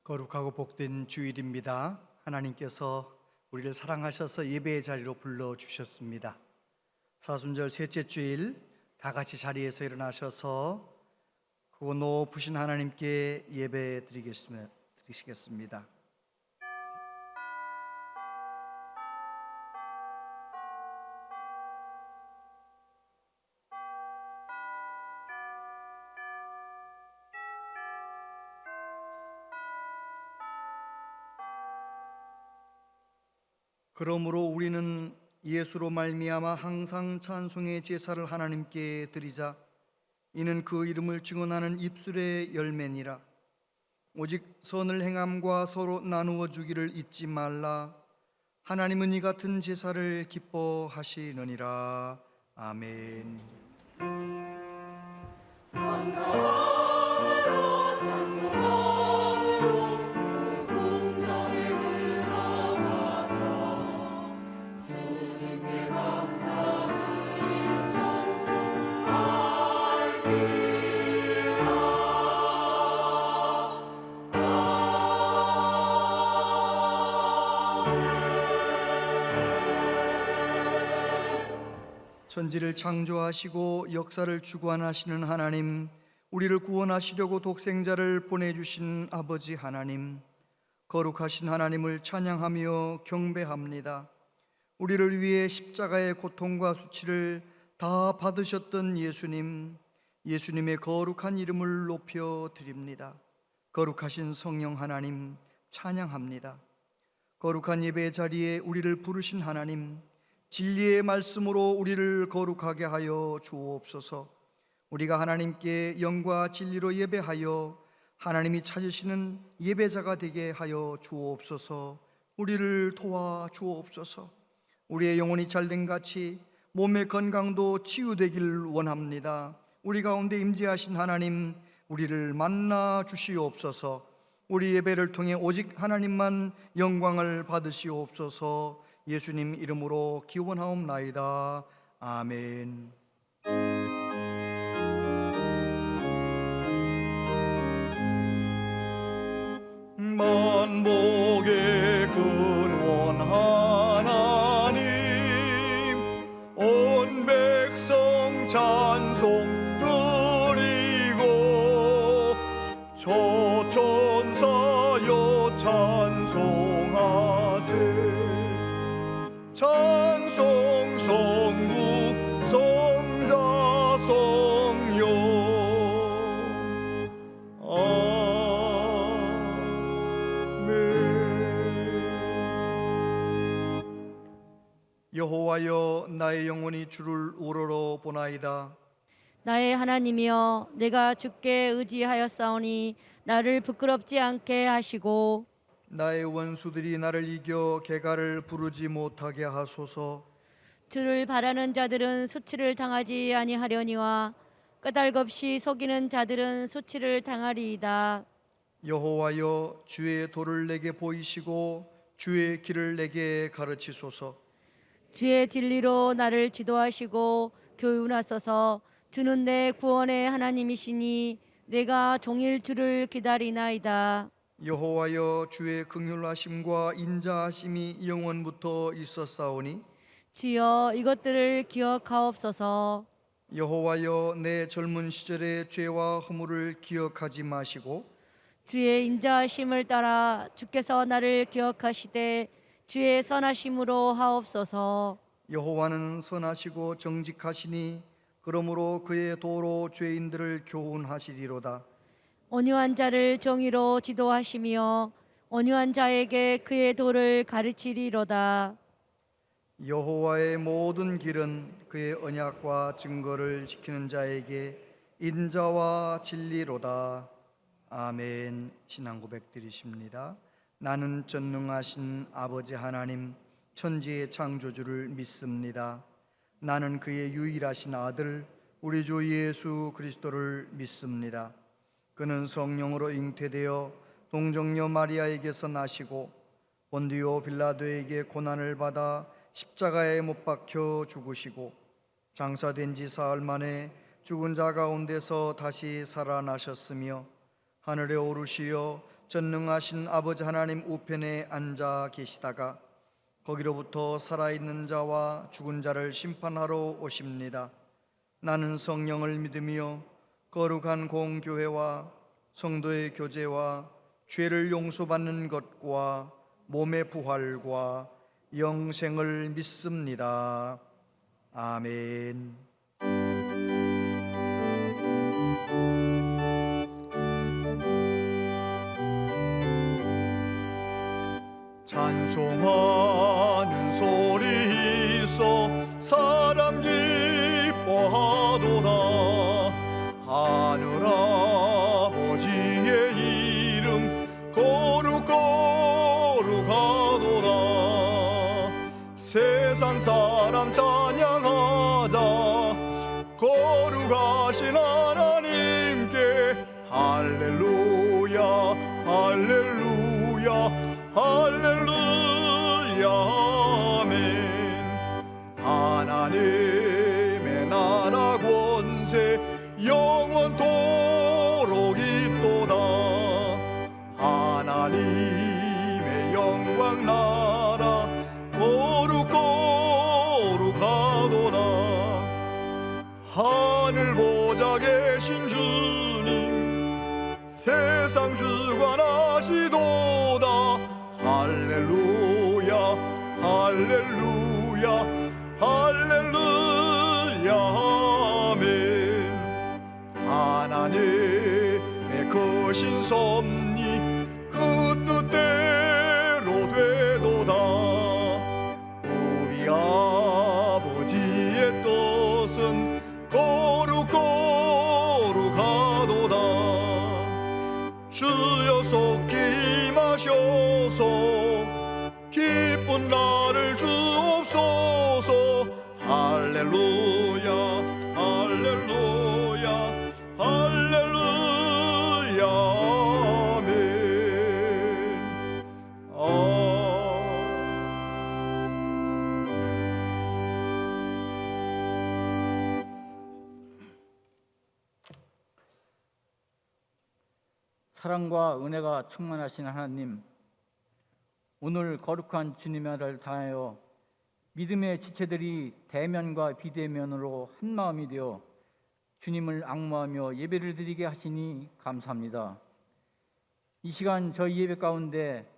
거룩하고 복된 주일입니다. 하나님께서 우리를 사랑하셔서 예배의 자리로 불러주셨습니다. 사순절 셋째 주일 다 같이 자리에서 일어나셔서 크고 높으신 하나님께 예배 드리시겠습니다. 그러므로 우리는 예수로 말미암아 항상 찬송의 제사를 하나님께 드리자. 이는 그 이름을 증언하는 입술의 열매니라. 오직 선을 행함과 서로 나누어 주기를 잊지 말라. 하나님은 이 같은 제사를 기뻐하시느니라. 아멘. 감사하라 찬송하라 그 공정에 들어가서 주님께 감사드림 천지를 창조하시고 역사를 주관하시는 하나님, 우리를 구원하시려고 독생자를 보내주신 아버지 하나님, 거룩하신 하나님을 찬양하며 경배합니다. 우리를 위해 십자가의 고통과 수치를 다 받으셨던 예수님의 거룩한 이름을 높여 드립니다. 거룩하신 성령 하나님 찬양합니다. 거룩한 예배 자리에 우리를 부르신 하나님, 진리의 말씀으로 우리를 거룩하게 하여 주옵소서. 우리가 하나님께 영과 진리로 예배하여 하나님이 찾으시는 예배자가 되게 하여 주옵소서. 우리를 도와 주옵소서. 우리의 영혼이 잘된 같이 몸의 건강도 치유되길 원합니다. 우리 가운데 임재하신 하나님, 우리를 만나 주시옵소서. 우리 예배를 통해 오직 하나님만 영광을 받으시옵소서. 예수님 이름으로 기원하옵나이다. 아멘. 만복의 근원 하나님, 온 백성 찬송 드리고 초천사여 찬송하세. 찬송 성부 성자 성령. 아멘. 여호와여, 나의 영혼이 주를 우러러 보나이다. 나의 하나님이여, 내가 주께 의지하였사오니 나를 부끄럽지 않게 하시고 나의 원수들이 나를 이겨 개가를 부르지 못하게 하소서. 주를 바라는 자들은 수치를 당하지 아니하려니와 까닭없이 속이는 자들은 수치를 당하리이다. 여호와여, 주의 도를 내게 보이시고 주의 길을 내게 가르치소서. 주의 진리로 나를 지도하시고 교훈하소서. 주는 내 구원의 하나님이시니 내가 종일 주를 기다리나이다. 여호와여, 주의 긍휼하심과 인자하심이 영원부터 있었사오니 주여, 이것들을 기억하옵소서. 여호와여, 내 젊은 시절의 죄와 허물을 기억하지 마시고 주의 인자하심을 따라 주께서 나를 기억하시되 주의 선하심으로 하옵소서. 여호와는 선하시고 정직하시니 그러므로 그의 도로 죄인들을 교훈하시리로다. 온유한 자를 정의로 지도하시며 온유한 자에게 그의 도를 가르치리로다. 여호와의 모든 길은 그의 언약과 증거를 지키는 자에게 인자와 진리로다. 아멘. 신앙 고백 드리십니다. 나는 전능하신 아버지 하나님, 천지의 창조주를 믿습니다. 나는 그의 유일하신 아들 우리 주 예수 그리스도를 믿습니다. 그는 성령으로 잉태되어 동정녀 마리아에게서 나시고 본디오 빌라도에게 고난을 받아 십자가에 못 박혀 죽으시고 장사된 지 사흘 만에 죽은 자 가운데서 다시 살아나셨으며 하늘에 오르시어 전능하신 아버지 하나님 우편에 앉아 계시다가 거기로부터 살아있는 자와 죽은 자를 심판하러 오십니다. 나는 성령을 믿으며 거룩한 공교회와 성도의 교제와 죄를 용서받는 것과 몸의 부활과 영생을 믿습니다. 아멘. 찬송하는 소리 있어 사람 기뻐하도다. 하늘 아버지의 이름 거룩거룩하도다. 세상 사람 찬양하자. 거룩하신 하나님께 할렐루야 할렐루야 할렐루야 아멘. 하나님의 나라 권세 영원토록 있도다. 하나님의 영광 나라 거룩거룩하도다. 하늘 보좌 계신 주님 세상 주관하시도다. 할렐루야 할렐루야 할렐루야 아멘. 하나님의 크신 섭리 그 뜻대로 되도다. 우리 아버지의 뜻은 거룩거룩하도다. 주여 속히 임하셔서 기쁜 날을 주옵소서. 할렐루야 할렐루야 할렐루야 아멘. 사랑과 은혜가 충만하신 하나님, 오늘 거룩한 주님의 날을 당하여 믿음의 지체들이 대면과 비대면으로 한마음이 되어 주님을 앙모하며 예배를 드리게 하시니 감사합니다. 이 시간 저희 예배 가운데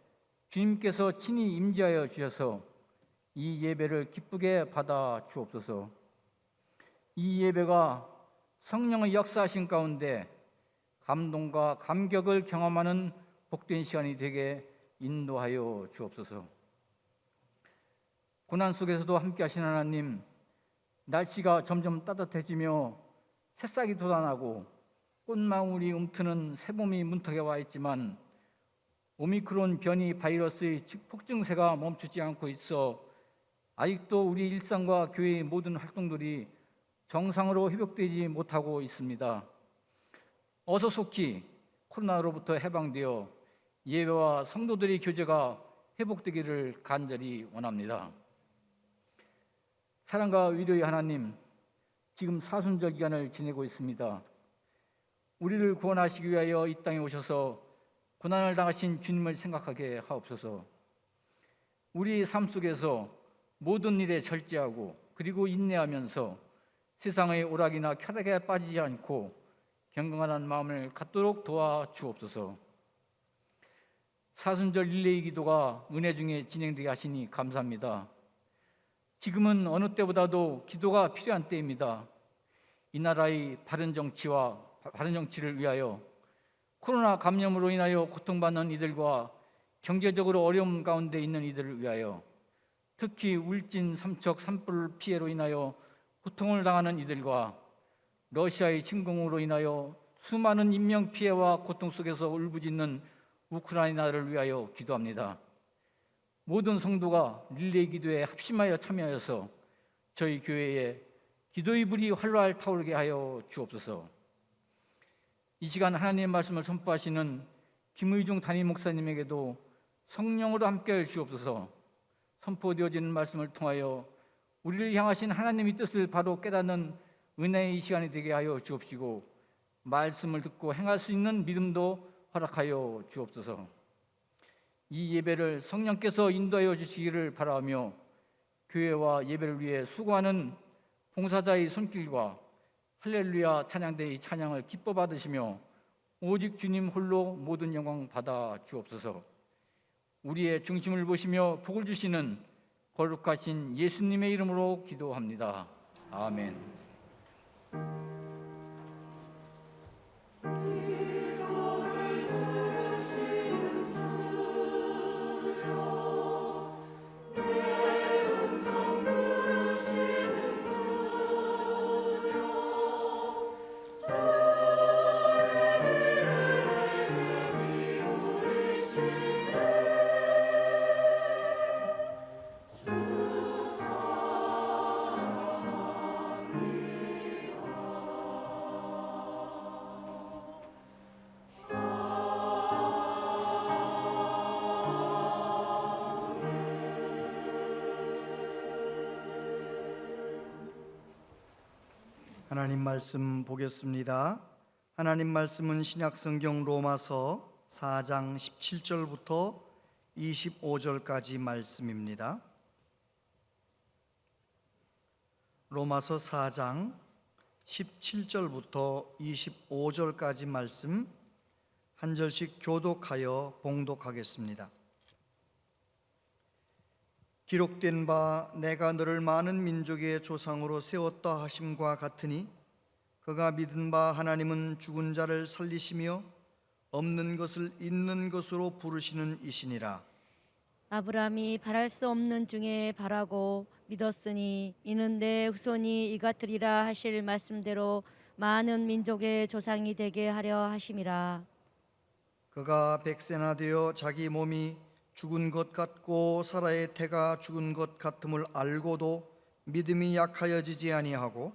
주님께서 친히 임재하여 주셔서 이 예배를 기쁘게 받아 주옵소서. 이 예배가 성령의 역사하신 가운데 감동과 감격을 경험하는 복된 시간이 되게 인도하여 주옵소서. 고난 속에서도 함께 하신 하나님, 날씨가 점점 따뜻해지며 새싹이 돋아나고 꽃망울이 움트는 새봄이 문턱에 와 있지만 오미크론 변이 바이러스의 폭증세가 멈추지 않고 있어 아직도 우리 일상과 교회의 모든 활동들이 정상으로 회복되지 못하고 있습니다. 어서 속히 코로나로부터 해방되어 예배와 성도들의 교제가 회복되기를 간절히 원합니다. 사랑과 위로의 하나님, 지금 사순절 기간을 지내고 있습니다. 우리를 구원하시기 위하여 이 땅에 오셔서 고난을 당하신 주님을 생각하게 하옵소서. 우리의 삶 속에서 모든 일에 절제하고 그리고 인내하면서 세상의 오락이나 쾌락에 빠지지 않고 경건한 마음을 갖도록 도와주옵소서. 사순절 릴레이 기도가 은혜 중에 진행되게 하시니 감사합니다. 지금은 어느 때보다도 기도가 필요한 때입니다. 이 나라의 바른 정치를 위하여 코로나 감염으로 인하여 고통받는 이들과 경제적으로 어려움 가운데 있는 이들을 위하여 특히 울진 삼척 산불 피해로 인하여 고통을 당하는 이들과 러시아의 침공으로 인하여 수많은 인명 피해와 고통 속에서 울부짖는 우크라이나를 위하여 기도합니다. 모든 성도가 릴레이 기도에 합심하여 참여해서 저희 교회에 기도의 불이 활활 타오르게 하여 주옵소서. 이 시간 하나님의 말씀을 선포하시는 김의중 담임 목사님에게도 성령으로 함께하여 주옵소서. 선포되어지는 말씀을 통하여 우리를 향하신 하나님의 뜻을 바로 깨닫는 은혜의 시간이 되게 하여 주옵시고 말씀을 듣고 행할 수 있는 믿음도 허락하여 주옵소서. 이 예배를 성령께서 인도하여 주시기를 바라며 교회와 예배를 위해 수고하는 봉사자의 손길과 할렐루야 찬양대의 찬양을 기뻐 받으시며 오직 주님 홀로 모든 영광 받아 주옵소서. 우리의 중심을 보시며 복을 주시는 거룩하신 예수님의 이름으로 기도합니다. 아멘. 하나님 말씀 보겠습니다. 하나님 말씀은 신약성경 로마서 4장 17절부터 25절까지 말씀입니다. 로마서 4장 17절부터 25절까지 말씀 한 절씩 교독하여 봉독하겠습니다. 기록된 바 내가 너를 많은 민족의 조상으로 세웠다 하심과 같으니 그가 믿은 바 하나님은 죽은 자를 살리시며 없는 것을 있는 것으로 부르시는 이시니라. 아브라함이 바랄 수 없는 중에 바라고 믿었으니 이는 내 후손이 이 같으리라 하실 말씀대로 많은 민족의 조상이 되게 하려 하심이라. 그가 백세나 되어 자기 몸이 죽은 것 같고 사라의 태가 죽은 것 같음을 알고도 믿음이 약하여지지 아니하고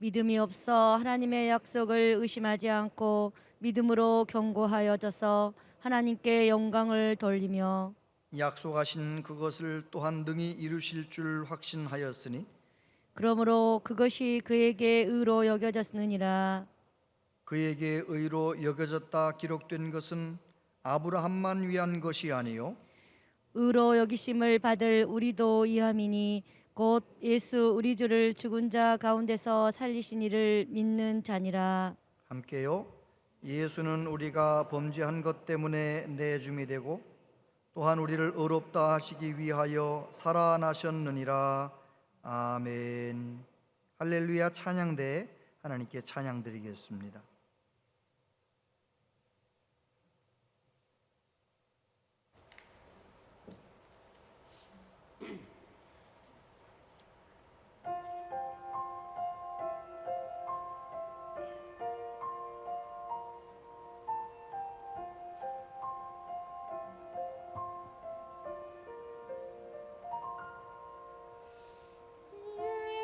믿음이 없어 하나님의 약속을 의심하지 않고 믿음으로 견고하여져서 하나님께 영광을 돌리며 약속하신 그것을 또한 능히 이루실 줄 확신하였으니 그러므로 그것이 그에게 의로 여겨졌느니라. 그에게 의로 여겨졌다 기록된 것은 아브라함만 위한 것이 아니요 의로 여기심을 받을 우리도 이함이니 곧 예수 우리 주를 죽은 자 가운데서 살리신 이를 믿는 자니라. 함께요. 예수는 우리가 범죄한 것 때문에 내줌이 되고 또한 우리를 의롭다 하시기 위하여 살아나셨느니라. 아멘. 할렐루야 찬양대 하나님께 찬양 드리겠습니다.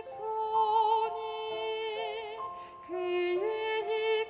손이 그의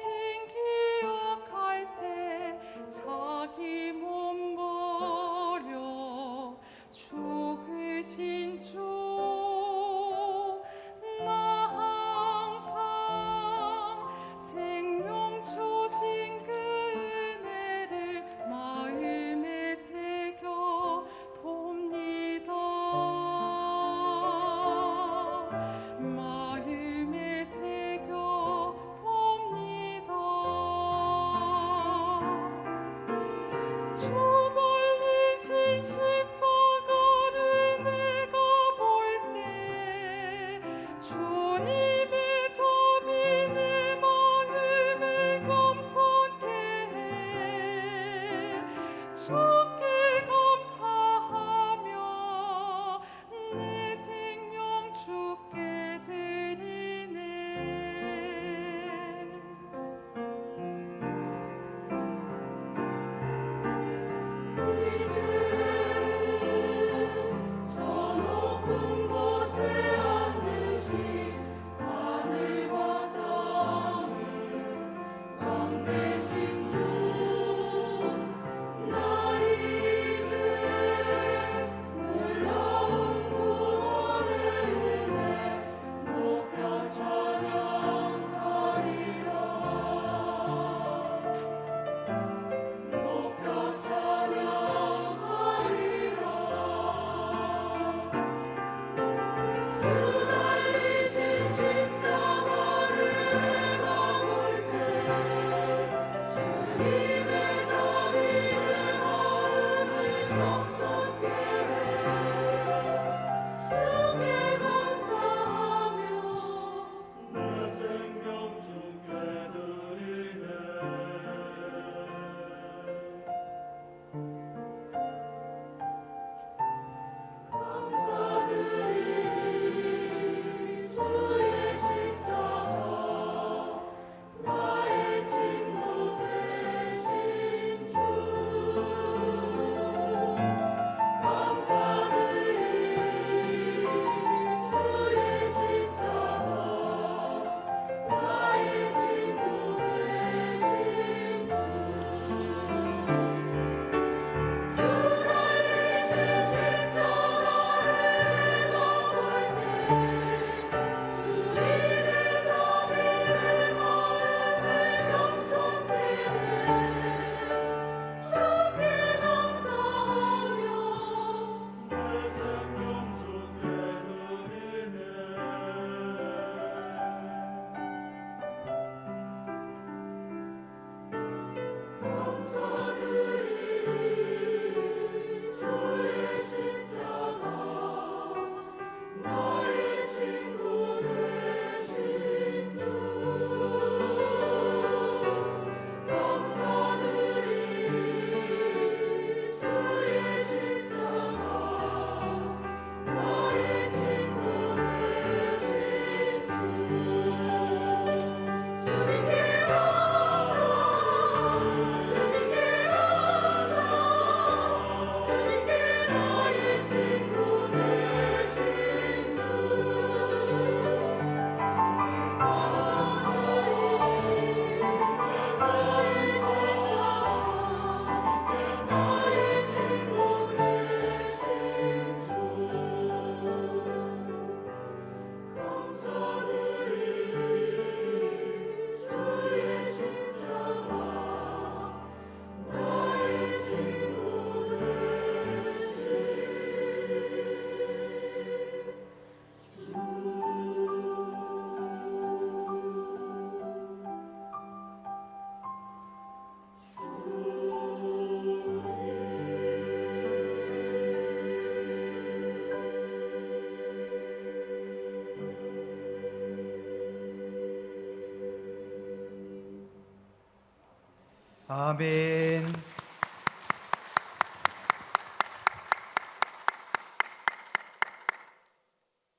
아멘.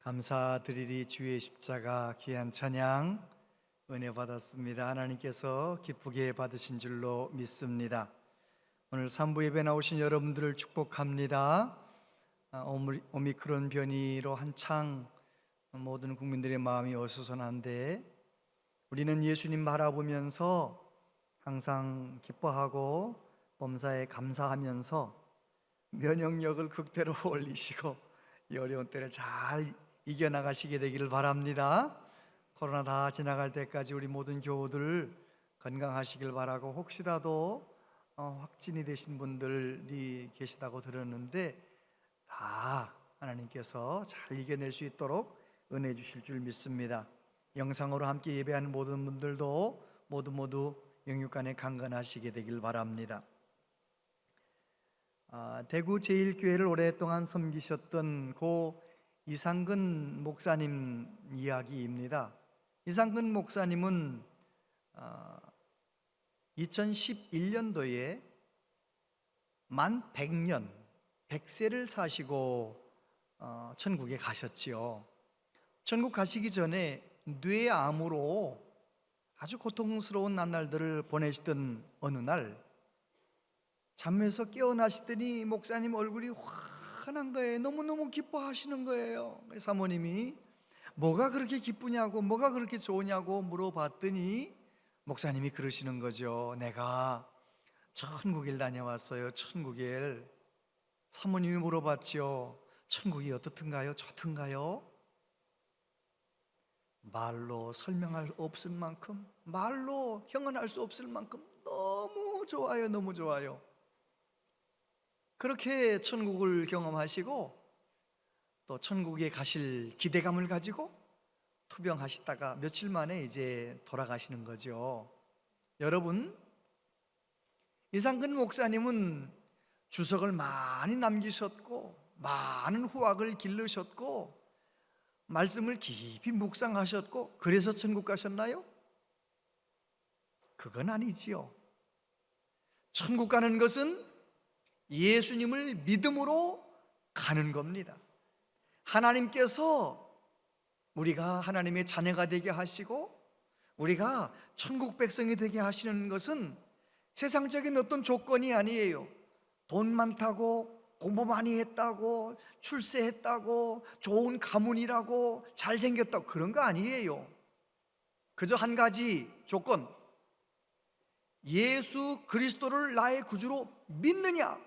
감사드리리 주의 십자가 귀한 찬양 은혜 받았습니다. 하나님께서 기쁘게 받으신 줄로 믿습니다. 오늘 3부 예배 나오신 여러분들을 축복합니다. 오미크론 변이로 한창 모든 국민들의 마음이 어수선한데 우리는 예수님 바라보면서 항상 기뻐하고 범사에 감사하면서 면역력을 극대로 올리시고 이 어려운 때를 잘 이겨나가시게 되기를 바랍니다. 코로나 다 지나갈 때까지 우리 모든 교우들 건강하시길 바라고, 혹시라도 확진이 되신 분들이 계시다고 들었는데 다 하나님께서 잘 이겨낼 수 있도록 은혜 주실 줄 믿습니다. 영상으로 함께 예배하는 모든 분들도 모두 영육간에 강건하시게 되길 바랍니다. 대구 제1교회를 오랫동안 섬기셨던 고 이상근 목사님 이야기입니다. 이상근 목사님은 2011년도에 만 100년, 100세를 사시고 천국에 가셨지요. 천국 가시기 전에 뇌암으로 아주 고통스러운 나날들을 보내시던 어느 날 잠에서 깨어나시더니 목사님 얼굴이 환한 거예요. 너무너무 기뻐하시는 거예요. 사모님이 뭐가 그렇게 기쁘냐고, 뭐가 그렇게 좋으냐고 물어봤더니 목사님이 그러시는 거죠. 내가 천국에 다녀왔어요. 천국에. 사모님이 물어봤죠. 천국이 어떻든가요? 좋든가요? 말로 설명할 수 없을 만큼, 말로 형언할 수 없을 만큼 너무 좋아요. 너무 좋아요. 그렇게 천국을 경험하시고 또 천국에 가실 기대감을 가지고 투병하시다가 며칠 만에 이제 돌아가시는 거죠. 여러분, 이상근 목사님은 주석을 많이 남기셨고 많은 후학을 기르셨고 말씀을 깊이 묵상하셨고 그래서 천국 가셨나요? 그건 아니지요. 천국 가는 것은 예수님을 믿음으로 가는 겁니다. 하나님께서 우리가 하나님의 자녀가 되게 하시고 우리가 천국 백성이 되게 하시는 것은 세상적인 어떤 조건이 아니에요. 돈 많다고, 공부 많이 했다고, 출세했다고, 좋은 가문이라고, 잘생겼다고, 그런 거 아니에요. 그저 한 가지 조건, 예수 그리스도를 나의 구주로 믿느냐,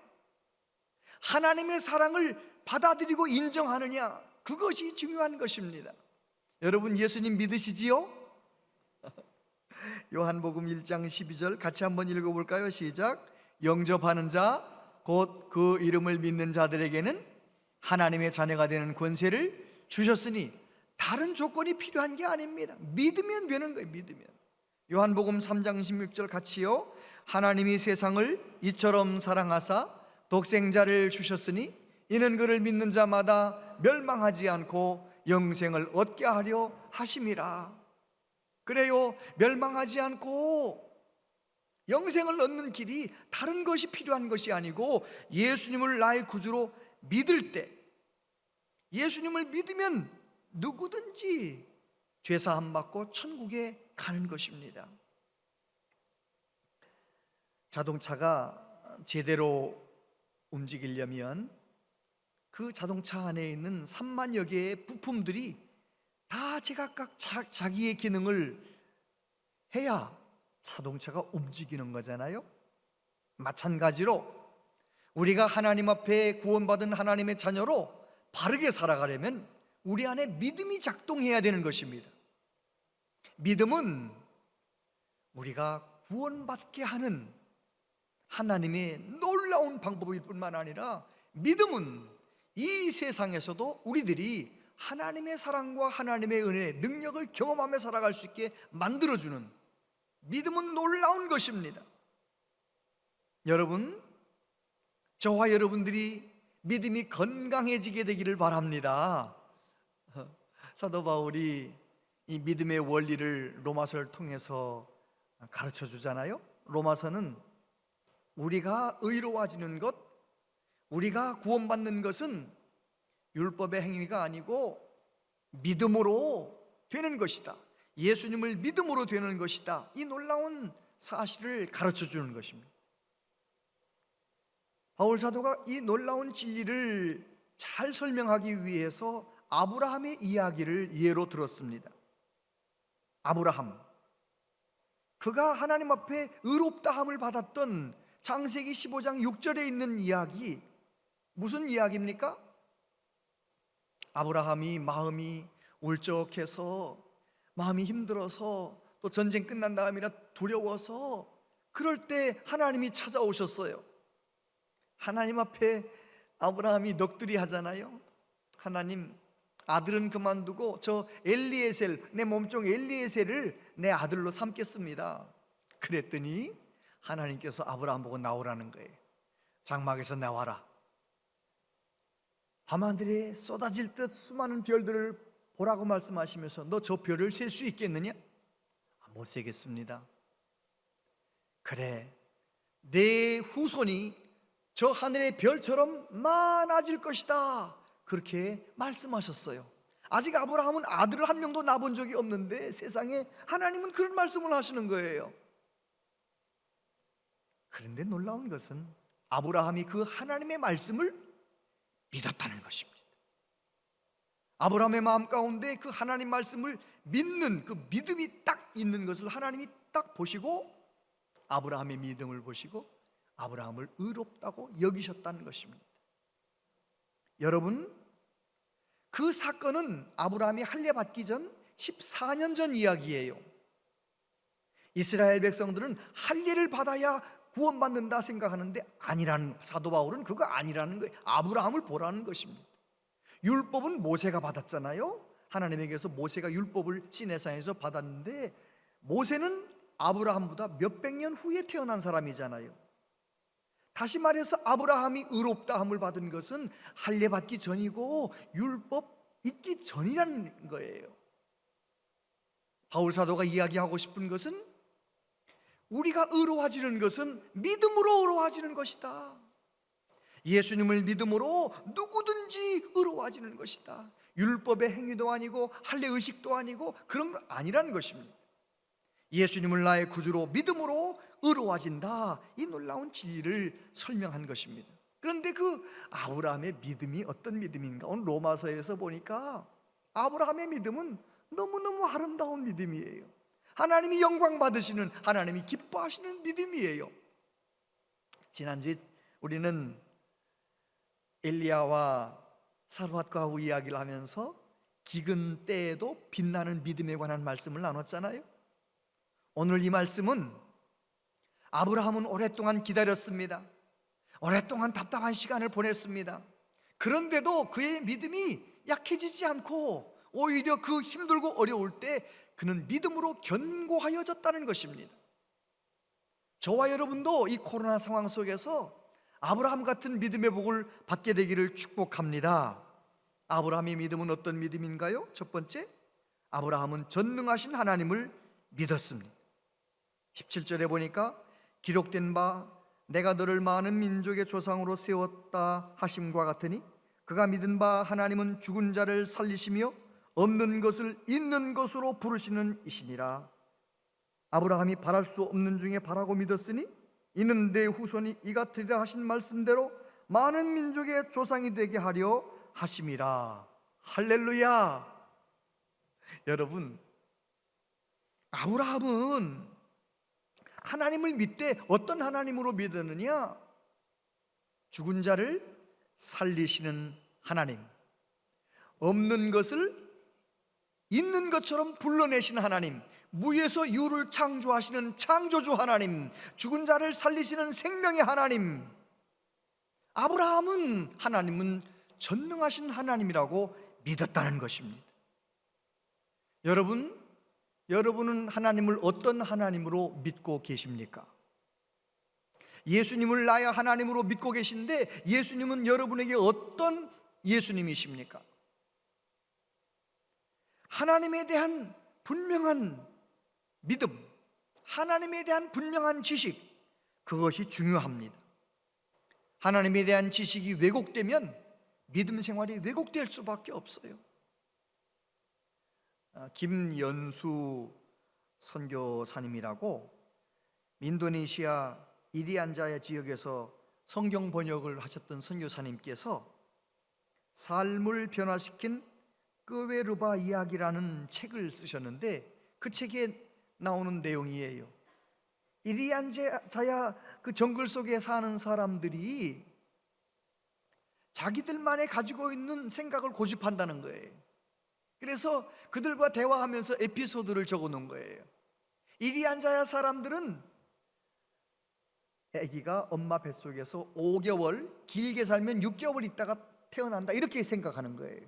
하나님의 사랑을 받아들이고 인정하느냐, 그것이 중요한 것입니다. 여러분, 예수님 믿으시지요? 요한복음 1장 12절 같이 한번 읽어볼까요? 시작. 영접하는 자 곧 그 이름을 믿는 자들에게는 하나님의 자녀가 되는 권세를 주셨으니 다른 조건이 필요한 게 아닙니다. 믿으면 되는 거예요. 믿으면. 요한복음 3장 16절 같이요. 하나님이 세상을 이처럼 사랑하사 독생자를 주셨으니 이는 그를 믿는 자마다 멸망하지 않고 영생을 얻게 하려 하심이라. 그래요. 멸망하지 않고 영생을 얻는 길이 다른 것이 필요한 것이 아니고 예수님을 나의 구주로 믿을 때, 예수님을 믿으면 누구든지 죄사함 받고 천국에 가는 것입니다. 자동차가 제대로 움직이려면 그 자동차 안에 있는 3만여 개의 부품들이 다 제각각 자기의 기능을 해야 자동차가 움직이는 거잖아요. 마찬가지로 우리가 하나님 앞에 구원받은 하나님의 자녀로 바르게 살아가려면 우리 안에 믿음이 작동해야 되는 것입니다. 믿음은 우리가 구원받게 하는 하나님의 놀라운 방법일 뿐만 아니라 믿음은 이 세상에서도 우리들이 하나님의 사랑과 하나님의 은혜, 능력을 경험하며 살아갈 수 있게 만들어주는, 믿음은 놀라운 것입니다. 여러분, 저와 여러분들이 믿음이 건강해지게 되기를 바랍니다. 사도 바울이 이 믿음의 원리를 로마서를 통해서 가르쳐 주잖아요. 로마서는 우리가 의로워지는 것, 우리가 구원받는 것은 율법의 행위가 아니고 믿음으로 되는 것이다. 예수님을 믿음으로 되는 것이다. 이 놀라운 사실을 가르쳐 주는 것입니다. 바울 사도가 이 놀라운 진리를 잘 설명하기 위해서 아브라함의 이야기를 예로 들었습니다. 아브라함, 그가 하나님 앞에 의롭다함을 받았던 창세기 15장 6절에 있는 이야기, 무슨 이야기입니까? 아브라함이 마음이 울적해서, 마음이 힘들어서, 또 전쟁 끝난 다음이라 두려워서, 그럴 때 하나님이 찾아오셨어요. 하나님 앞에 아브라함이 넋두리 하잖아요. 하나님, 아들은 그만두고 저 엘리에셀, 내 몸종 엘리에셀을 내 아들로 삼겠습니다. 그랬더니 하나님께서 아브라함 보고 나오라는 거예요. 장막에서 나와라. 밤하늘에 쏟아질 듯 수많은 별들을 보라고 말씀하시면서 너 저 별을 셀 수 있겠느냐? 못 세겠습니다. 그래, 내 후손이 저 하늘의 별처럼 많아질 것이다. 그렇게 말씀하셨어요. 아직 아브라함은 아들을 한 명도 낳아본 적이 없는데 세상에 하나님은 그런 말씀을 하시는 거예요. 그런데 놀라운 것은 아브라함이 그 하나님의 말씀을 믿었다는 것입니다. 아브라함의 마음 가운데 그 하나님 말씀을 믿는 그 믿음이 딱 있는 것을 하나님이 딱 보시고 아브라함의 믿음을 보시고 아브라함을 의롭다고 여기셨다는 것입니다. 여러분, 그 사건은 아브라함이 할례 받기 전 14년 전 이야기예요. 이스라엘 백성들은 할례를 받아야 구원받는다 생각하는데 아니라는, 사도 바울은 그거 아니라는 거예요. 아브라함을 보라는 것입니다. 율법은 모세가 받았잖아요. 하나님에게서 모세가 율법을 시내산에서 받았는데 모세는 아브라함보다 몇백 년 후에 태어난 사람이잖아요. 다시 말해서 아브라함이 의롭다함을 받은 것은 할례 받기 전이고 율법 있기 전이라는 거예요. 바울 사도가 이야기하고 싶은 것은 우리가 의로워지는 것은 믿음으로 의로워지는 것이다. 예수님을 믿음으로 누구든지 의로워지는 것이다. 율법의 행위도 아니고 할례 의식도 아니고 그런 거 아니라는 것입니다. 예수님을 나의 구주로 믿음으로 의로워진다. 이 놀라운 진리를 설명한 것입니다. 그런데 그 아브라함의 믿음이 어떤 믿음인가? 오늘 로마서에서 보니까 아브라함의 믿음은 너무너무 아름다운 믿음이에요. 하나님이 영광 받으시는, 하나님이 기뻐하시는 믿음이에요. 지난주에 우리는 엘리야와 사르밧과하고 이야기를 하면서 기근 때에도 빛나는 믿음에 관한 말씀을 나눴잖아요. 오늘 이 말씀은 아브라함은 오랫동안 기다렸습니다. 오랫동안 답답한 시간을 보냈습니다. 그런데도 그의 믿음이 약해지지 않고 오히려 그 힘들고 어려울 때 그는 믿음으로 견고하여졌다는 것입니다. 저와 여러분도 이 코로나 상황 속에서 아브라함 같은 믿음의 복을 받게 되기를 축복합니다. 아브라함의 믿음은 어떤 믿음인가요? 첫 번째, 아브라함은 전능하신 하나님을 믿었습니다. 17절에 보니까 기록된 바 내가 너를 많은 민족의 조상으로 세웠다 하심과 같으니 그가 믿은 바 하나님은 죽은 자를 살리시며 없는 것을 있는 것으로 부르시는 이시니라. 아브라함이 바랄 수 없는 중에 바라고 믿었으니 이는 내 후손이 이가 되리라 하신 말씀대로 많은 민족의 조상이 되게 하려 하심이라. 할렐루야. 여러분, 아브라함은 하나님을 믿되 어떤 하나님으로 믿었느냐? 죽은 자를 살리시는 하나님, 없는 것을 있는 것처럼 불러내시는 하나님, 무에서 유를 창조하시는 창조주 하나님, 죽은 자를 살리시는 생명의 하나님. 아브라함은 하나님은 전능하신 하나님이라고 믿었다는 것입니다. 여러분은 하나님을 어떤 하나님으로 믿고 계십니까? 예수님을 나의 하나님으로 믿고 계신데 예수님은 여러분에게 어떤 예수님이십니까? 하나님에 대한 분명한 믿음, 하나님에 대한 분명한 지식, 그것이 중요합니다. 하나님에 대한 지식이 왜곡되면 믿음 생활이 왜곡될 수밖에 없어요. 김연수 선교사님이라고 인도네시아 이리안자야 지역에서 성경 번역을 하셨던 선교사님께서 삶을 변화시킨 끄웨르바 이야기라는 책을 쓰셨는데, 그 책에 나오는 내용이에요. 이리안자야 그 정글 속에 사는 사람들이 자기들만의 가지고 있는 생각을 고집한다는 거예요. 그래서 그들과 대화하면서 에피소드를 적어 놓은 거예요. 이리안자야 사람들은 아기가 엄마 뱃속에서 5개월, 길게 살면 6개월 있다가 태어난다, 이렇게 생각하는 거예요.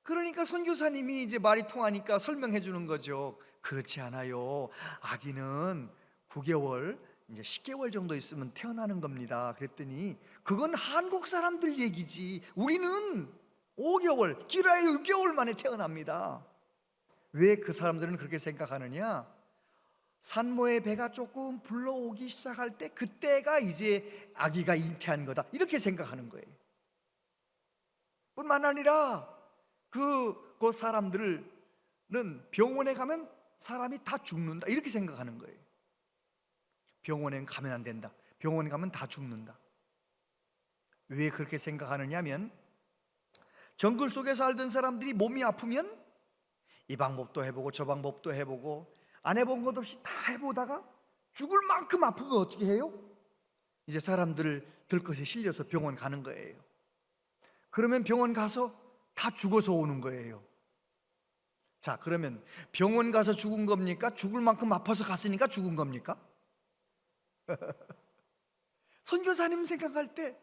그러니까 선교사님이 이제 말이 통하니까 설명해 주는 거죠. 그렇지 않아요. 아기는 9개월, 이제 10개월 정도 있으면 태어나는 겁니다. 그랬더니 그건 한국 사람들 얘기지, 우리는 5개월, 길어야 6개월 만에 태어납니다. 왜 그 사람들은 그렇게 생각하느냐? 산모의 배가 조금 불러오기 시작할 때, 그때가 이제 아기가 잉태한 거다, 이렇게 생각하는 거예요. 뿐만 아니라 그 사람들은 병원에 가면 사람이 다 죽는다, 이렇게 생각하는 거예요. 병원에 가면 안 된다, 병원에 가면 다 죽는다. 왜 그렇게 생각하느냐면, 정글 속에 살던 사람들이 몸이 아프면 이 방법도 해보고 저 방법도 해보고 안 해본 것 없이 다 해보다가 죽을 만큼 아프면 어떻게 해요? 이제 사람들을 들것에 실려서 병원 가는 거예요. 그러면 병원 가서 다 죽어서 오는 거예요. 자, 그러면 병원 가서 죽은 겁니까? 죽을 만큼 아파서 갔으니까 죽은 겁니까? 선교사님 생각할 때,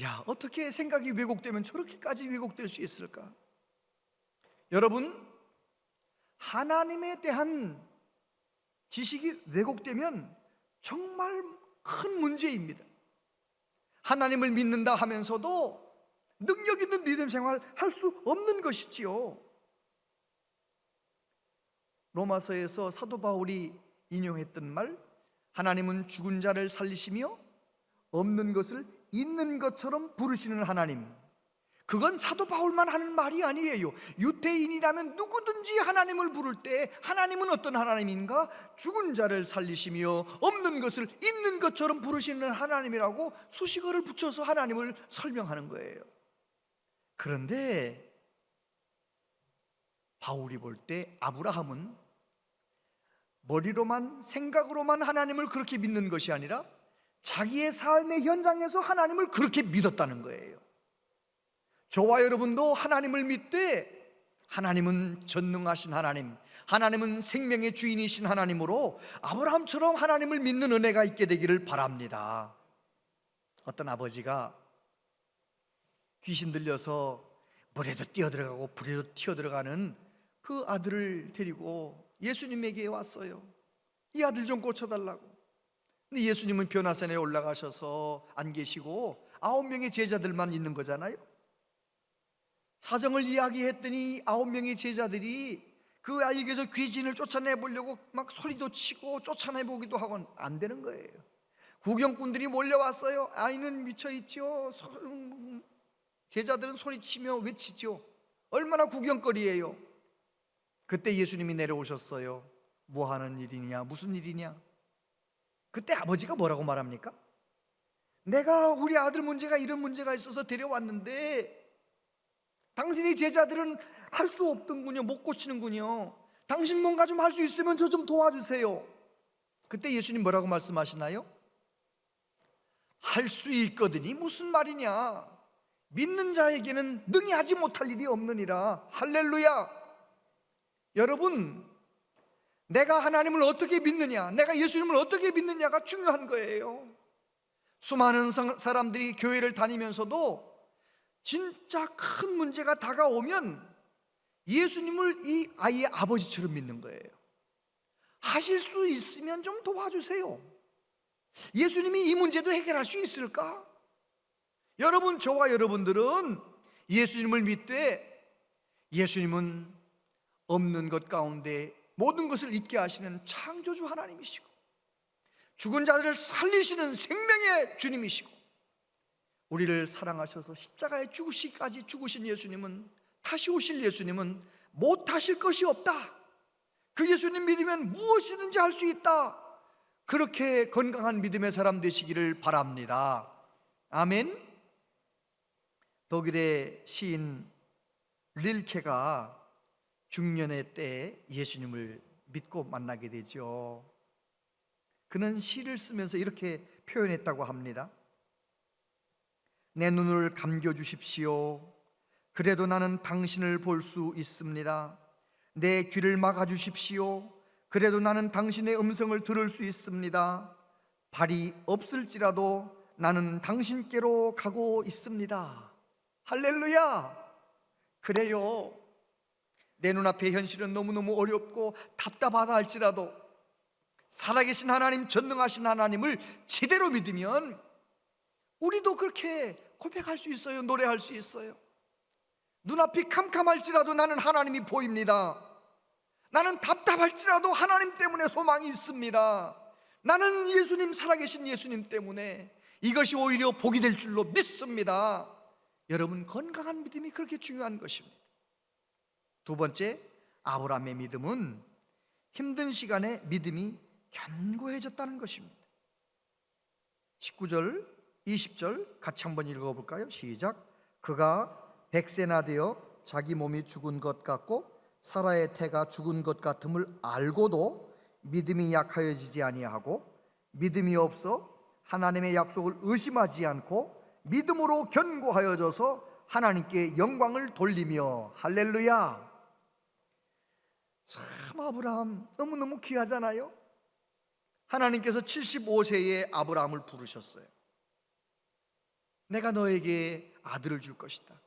야, 어떻게 생각이 왜곡되면 저렇게까지 왜곡될 수 있을까? 여러분, 하나님에 대한 지식이 왜곡되면 정말 큰 문제입니다. 하나님을 믿는다 하면서도 능력 있는 믿음 생활 할 수 없는 것이지요. 로마서에서 사도 바울이 인용했던 말, 하나님은 죽은 자를 살리시며 없는 것을 있는 것처럼 부르시는 하나님, 그건 사도 바울만 하는 말이 아니에요. 유대인이라면 누구든지 하나님을 부를 때 하나님은 어떤 하나님인가? 죽은 자를 살리시며 없는 것을 있는 것처럼 부르시는 하나님이라고 수식어를 붙여서 하나님을 설명하는 거예요. 그런데 바울이 볼 때 아브라함은 머리로만, 생각으로만 하나님을 그렇게 믿는 것이 아니라 자기의 삶의 현장에서 하나님을 그렇게 믿었다는 거예요. 저와 여러분도 하나님을 믿되 하나님은 전능하신 하나님, 하나님은 생명의 주인이신 하나님으로 아브라함처럼 하나님을 믿는 은혜가 있게 되기를 바랍니다. 어떤 아버지가 귀신 들려서 물에도 뛰어들어가고 불에도 튀어들어가는 그 아들을 데리고 예수님에게 왔어요. 이 아들 좀 고쳐달라고. 근데 예수님은 변화산에 올라가셔서 안 계시고 9명의 제자들만 있는 거잖아요. 사정을 이야기했더니 9명의 제자들이 그 아이에게서 귀신을 쫓아내보려고 막 소리도 치고 쫓아내보기도 하고 안 되는 거예요. 구경꾼들이 몰려왔어요. 아이는 미쳐있죠. 제자들은 소리치며 외치죠. 얼마나 구경거리예요. 그때 예수님이 내려오셨어요. 뭐 하는 일이냐, 무슨 일이냐. 그때 아버지가 뭐라고 말합니까? 내가 우리 아들 문제가 이런 문제가 있어서 데려왔는데 당신의 제자들은 할 수 없던군요. 못 고치는군요. 당신 뭔가 좀 할 수 있으면 저 좀 도와주세요. 그때 예수님 뭐라고 말씀하시나요? 할 수 있거든이 무슨 말이냐. 믿는 자에게는 능히 하지 못할 일이 없느니라. 할렐루야. 여러분, 내가 하나님을 어떻게 믿느냐, 내가 예수님을 어떻게 믿느냐가 중요한 거예요. 수많은 사람들이 교회를 다니면서도 진짜 큰 문제가 다가오면 예수님을 이 아이의 아버지처럼 믿는 거예요. 하실 수 있으면 좀 도와주세요. 예수님이 이 문제도 해결할 수 있을까? 여러분, 저와 여러분들은 예수님을 믿되 예수님은 없는 것 가운데 모든 것을 있게 하시는 창조주 하나님이시고 죽은 자들을 살리시는 생명의 주님이시고, 우리를 사랑하셔서 십자가에 죽으시기까지 죽으신 예수님은, 다시 오실 예수님은 못하실 것이 없다. 그 예수님 믿으면 무엇이든지 할 수 있다. 그렇게 건강한 믿음의 사람 되시기를 바랍니다. 아멘. 독일의 시인 릴케가 중년의 때에 예수님을 믿고 만나게 되죠. 그는 시를 쓰면서 이렇게 표현했다고 합니다. 내 눈을 감겨주십시오. 그래도 나는 당신을 볼 수 있습니다. 내 귀를 막아주십시오. 그래도 나는 당신의 음성을 들을 수 있습니다. 발이 없을지라도 나는 당신께로 가고 있습니다. 할렐루야. 그래요. 내 눈앞의 현실은 너무너무 어렵고 답답하다 할지라도 살아계신 하나님, 전능하신 하나님을 제대로 믿으면 우리도 그렇게 고백할 수 있어요. 노래할 수 있어요. 눈앞이 캄캄할지라도 나는 하나님이 보입니다. 나는 답답할지라도 하나님 때문에 소망이 있습니다. 나는 예수님, 살아계신 예수님 때문에 이것이 오히려 복이 될 줄로 믿습니다. 여러분, 건강한 믿음이 그렇게 중요한 것입니다. 두 번째, 아브라함의 믿음은 힘든 시간에 믿음이 견고해졌다는 것입니다. 19절, 20절 같이 한번 읽어볼까요? 시작. 그가 100세나 되어 자기 몸이 죽은 것 같고 사라의 태가 죽은 것 같음을 알고도 믿음이 약하여지지 아니하고 믿음이 없어 하나님의 약속을 의심하지 않고 믿음으로 견고하여져서 하나님께 영광을 돌리며. 할렐루야. 참, 아브라함 너무너무 귀하잖아요. 하나님께서 75세에 아브라함을 부르셨어요. 내가 너에게 아들을 줄 것이다.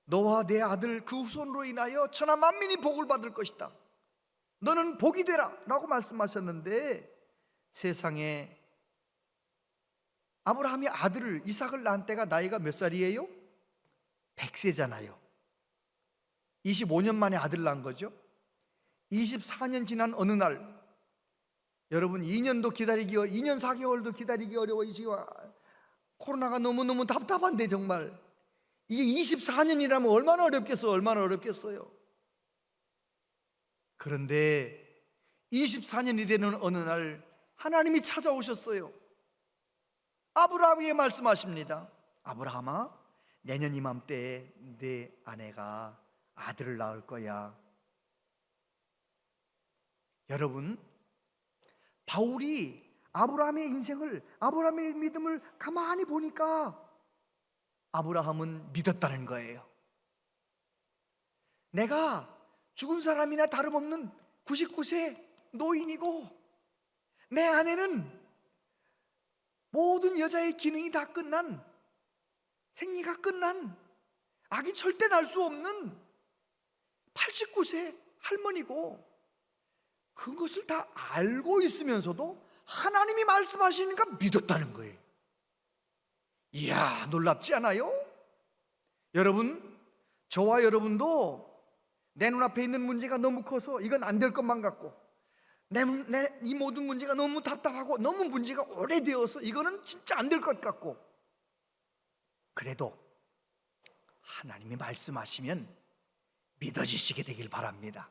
너와 내 아들 그 후손으로 인하여 천하 만민이 복을 받을 것이다. 너는 복이 되라 라고 말씀하셨는데, 세상에 아브라함이 아들을 이삭을 낳은 때가 나이가 몇 살이에요? 100세잖아요 25년 만에 아들 낳은 거죠. 24년 지난 어느 날, 여러분 2년 4개월도 기다리기 어려워. 이 시간 코로나가 너무너무 답답한데 정말 이게 24년이라면 얼마나 어렵겠어요. 얼마나 어렵겠어요. 그런데 24년이 되는 어느 날 하나님이 찾아오셨어요. 아브라함에게 말씀하십니다. 아브라함아, 내년 이맘때에 내 아내가 아들을 낳을 거야. 여러분, 바울이 아브라함의 인생을, 아브라함의 믿음을 가만히 보니까 아브라함은 믿었다는 거예요. 내가 죽은 사람이나 다름없는 99세 노인이고 내 아내는 모든 여자의 기능이 다 끝난, 생리가 끝난, 아기 절대 낳을 수 없는 89세 할머니고, 그것을 다 알고 있으면서도 하나님이 말씀하시니까 믿었다는 거예요. 이야, 놀랍지 않아요? 여러분, 저와 여러분도 내 눈앞에 있는 문제가 너무 커서 이건 안 될 것만 같고, 이 모든 문제가 너무 답답하고 너무 문제가 오래되어서 이거는 진짜 안 될 것 같고, 그래도 하나님이 말씀하시면 믿어지시게 되길 바랍니다.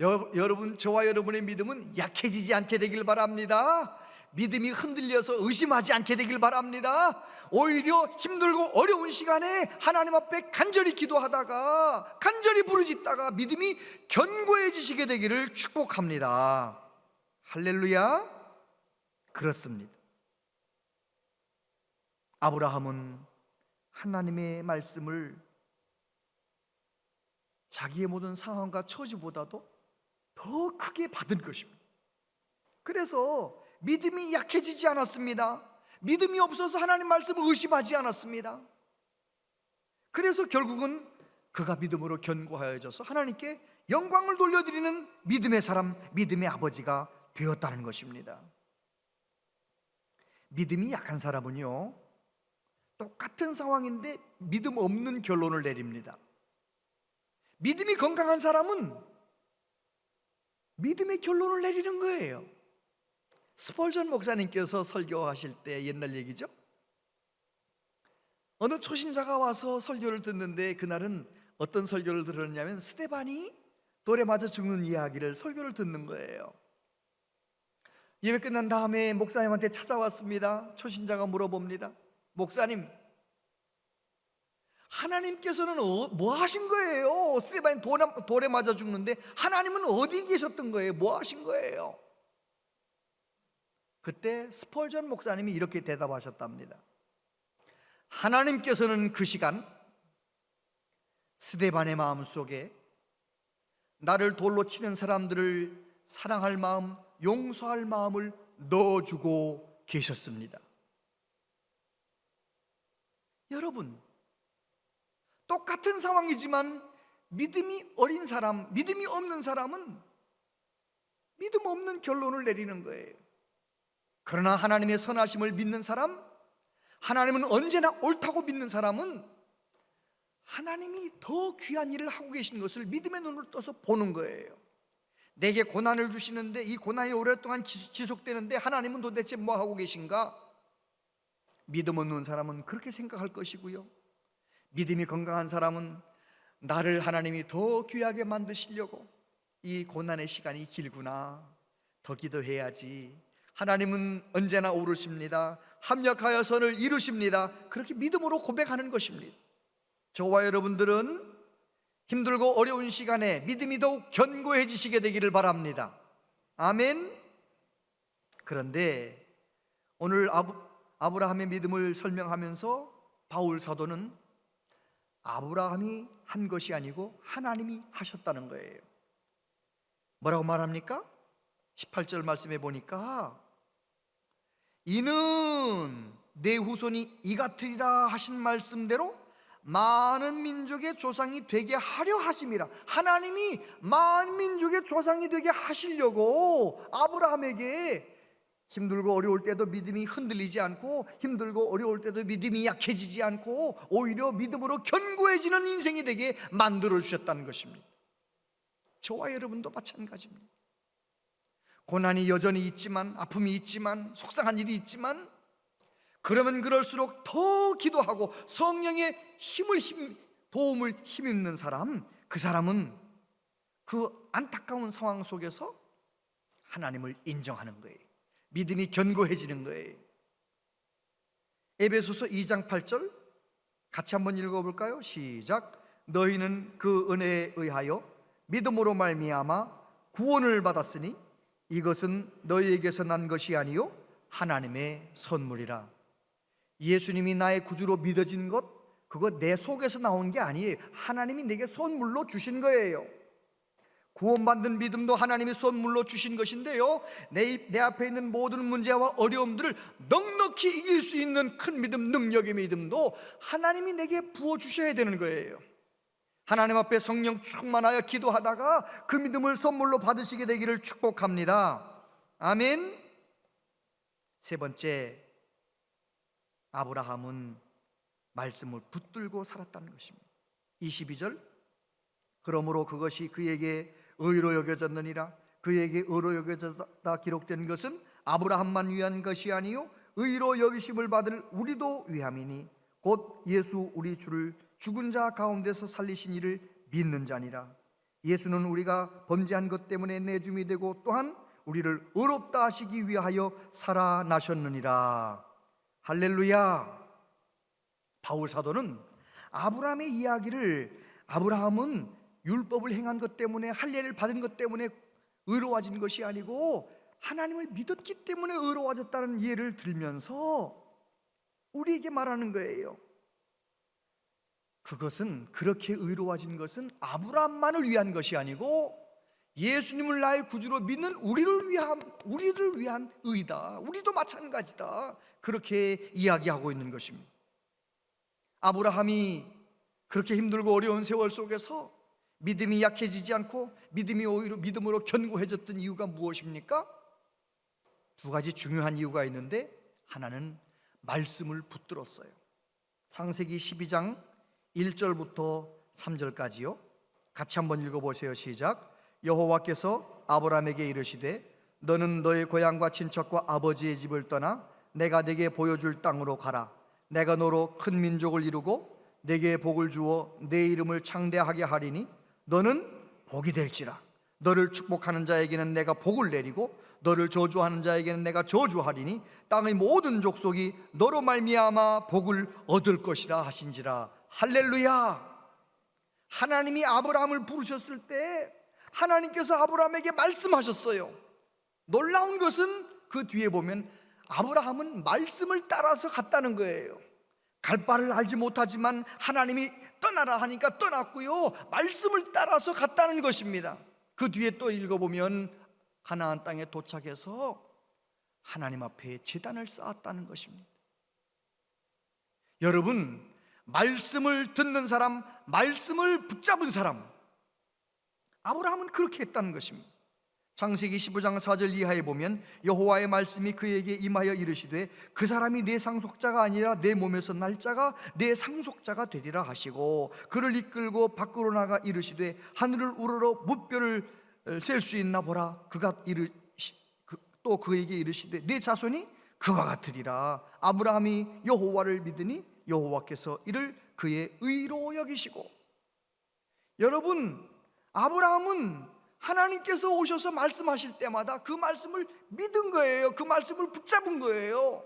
여러분, 저와 여러분의 믿음은 약해지지 않게 되길 바랍니다. 믿음이 흔들려서 의심하지 않게 되길 바랍니다. 오히려 힘들고 어려운 시간에 하나님 앞에 간절히 기도하다가, 간절히 부르짖다가 믿음이 견고해지시게 되기를 축복합니다. 할렐루야. 그렇습니다. 아브라함은 하나님의 말씀을 자기의 모든 상황과 처지보다도 더 크게 받은 것입니다. 그래서 믿음이 약해지지 않았습니다. 믿음이 없어서 하나님 말씀을 의심하지 않았습니다. 그래서 결국은 그가 믿음으로 견고하여져서 하나님께 영광을 돌려드리는 믿음의 사람, 믿음의 아버지가 되었다는 것입니다. 믿음이 약한 사람은요, 똑같은 상황인데 믿음 없는 결론을 내립니다. 믿음이 건강한 사람은 믿음의 결론을 내리는 거예요. 스펄전 목사님께서 설교하실 때 옛날 얘기죠. 어느 초신자가 와서 설교를 듣는데 그날은 어떤 설교를 들었냐면 스데반이 돌에 맞아 죽는 이야기를 설교를 듣는 거예요. 예배 끝난 다음에 목사님한테 찾아왔습니다. 초신자가 물어봅니다. 목사님, 하나님께서는 뭐 하신 거예요? 스데반이 돌에 맞아 죽는데 하나님은 어디 계셨던 거예요? 뭐 하신 거예요? 그때 스펄전 목사님이 이렇게 대답하셨답니다. 하나님께서는 그 시간 스데반의 마음속에 나를 돌로 치는 사람들을 사랑할 마음, 용서할 마음을 넣어주고 계셨습니다. 여러분, 똑같은 상황이지만 믿음이 어린 사람, 믿음이 없는 사람은 믿음 없는 결론을 내리는 거예요. 그러나 하나님의 선하심을 믿는 사람, 하나님은 언제나 옳다고 믿는 사람은 하나님이 더 귀한 일을 하고 계신 것을 믿음의 눈을 떠서 보는 거예요. 내게 고난을 주시는데 이 고난이 오랫동안 지속되는데 하나님은 도대체 뭐 하고 계신가? 믿음 없는 사람은 그렇게 생각할 것이고요, 믿음이 건강한 사람은 나를 하나님이 더 귀하게 만드시려고 이 고난의 시간이 길구나, 더 기도해야지, 하나님은 언제나 오르십니다, 합력하여 선을 이루십니다, 그렇게 믿음으로 고백하는 것입니다. 저와 여러분들은 힘들고 어려운 시간에 믿음이 더욱 견고해지시게 되기를 바랍니다. 아멘. 그런데 오늘 아브라함의 믿음을 설명하면서 바울 사도는 아브라함이 한 것이 아니고 하나님이 하셨다는 거예요. 뭐라고 말합니까? 18절 말씀해 보니까 이는 내 후손이 이 같으리라 하신 말씀대로 많은 민족의 조상이 되게 하려 하심이라. 하나님이 많은 민족의 조상이 되게 하시려고 아브라함에게 힘들고 어려울 때도 믿음이 흔들리지 않고, 힘들고 어려울 때도 믿음이 약해지지 않고 오히려 믿음으로 견고해지는 인생이 되게 만들어 주셨다는 것입니다. 저와 여러분도 마찬가지입니다. 고난이 여전히 있지만, 아픔이 있지만, 속상한 일이 있지만, 그러면 그럴수록 더 기도하고 성령의 도움을 힘입는 사람, 그 사람은 그 안타까운 상황 속에서 하나님을 인정하는 거예요. 믿음이 견고해지는 거예요. 에베소서 2장 8절 같이 한번 읽어볼까요? 시작. 너희는 그 은혜에 의하여 믿음으로 말미암아 구원을 받았으니 이것은 너희에게서 난 것이 아니요 하나님의 선물이라. 예수님이 나의 구주로 믿어진 것, 그거 내 속에서 나온 게 아니에요. 하나님이 내게 선물로 주신 거예요. 구원받는 믿음도 하나님이 선물로 주신 것인데요, 내 앞에 있는 모든 문제와 어려움들을 넉넉히 이길 수 있는 큰 믿음, 능력의 믿음도 하나님이 내게 부어주셔야 되는 거예요. 하나님 앞에 성령 충만하여 기도하다가 그 믿음을 선물로 받으시게 되기를 축복합니다. 아멘. 세 번째, 아브라함은 말씀을 붙들고 살았다는 것입니다. 22절 그러므로 그것이 그에게 의로 여겨졌느니라. 그에게 의로 여겨졌다 기록된 것은 아브라함만 위한 것이 아니요 의로 여기심을 받을 우리도 위함이니 곧 예수 우리 주를 죽은 자 가운데서 살리신 이를 믿는 자니라. 예수는 우리가 범죄한 것 때문에 내줌이 되고 또한 우리를 의롭다 하시기 위하여 살아나셨느니라. 할렐루야. 바울 사도는 아브라함의 이야기를, 아브라함은 율법을 행한 것 때문에, 할례를 받은 것 때문에 의로워진 것이 아니고 하나님을 믿었기 때문에 의로워졌다는 예를 들면서 우리에게 말하는 거예요. 그것은, 그렇게 의로워진 것은 아브라함만을 위한 것이 아니고 예수님을 나의 구주로 믿는 우리를 위한 의다. 우리도 마찬가지다. 그렇게 이야기하고 있는 것입니다. 아브라함이 그렇게 힘들고 어려운 세월 속에서 믿음이 약해지지 않고 믿음이 오히려 믿음으로 견고해졌던 이유가 무엇입니까? 두 가지 중요한 이유가 있는데, 하나는 말씀을 붙들었어요. 창세기 12장 1절부터 3절까지요. 같이 한번 읽어보세요. 시작. 여호와께서 아브라함에게 이르시되 너는 너의 고향과 친척과 아버지의 집을 떠나 내가 네게 보여줄 땅으로 가라. 내가 너로 큰 민족을 이루고 네게 복을 주어 내 이름을 창대하게 하리니 너는 복이 될지라. 너를 축복하는 자에게는 내가 복을 내리고 너를 저주하는 자에게는 내가 저주하리니 땅의 모든 족속이 너로 말미암아 복을 얻을 것이라 하신지라. 할렐루야. 하나님이 아브라함을 부르셨을 때 하나님께서 아브라함에게 말씀하셨어요. 놀라운 것은 그 뒤에 보면 아브라함은 말씀을 따라서 갔다는 거예요. 갈 바를 알지 못하지만 하나님이 떠나라 하니까 떠났고요, 말씀을 따라서 갔다는 것입니다. 그 뒤에 또 읽어보면 가나안 땅에 도착해서 하나님 앞에 제단을 쌓았다는 것입니다. 여러분, 말씀을 듣는 사람, 말씀을 붙잡은 사람, 아브라함은 그렇게 했다는 것입니다. 창세기 15장 4절 이하에 보면 여호와의 말씀이 그에게 임하여 이르시되 그 사람이 내 상속자가 아니라 내 몸에서 날 자가 내 상속자가 되리라 하시고 그를 이끌고 밖으로 나가 이르시되 하늘을 우러러 무뼈를 셀 수 있나 보라. 또 그에게 이르시되 내 자손이 그와 같으리라. 아브라함이 여호와를 믿으니 여호와께서 이를 그의 의로 여기시고. 여러분, 아브라함은 하나님께서 오셔서 말씀하실 때마다 그 말씀을 믿은 거예요. 그 말씀을 붙잡은 거예요.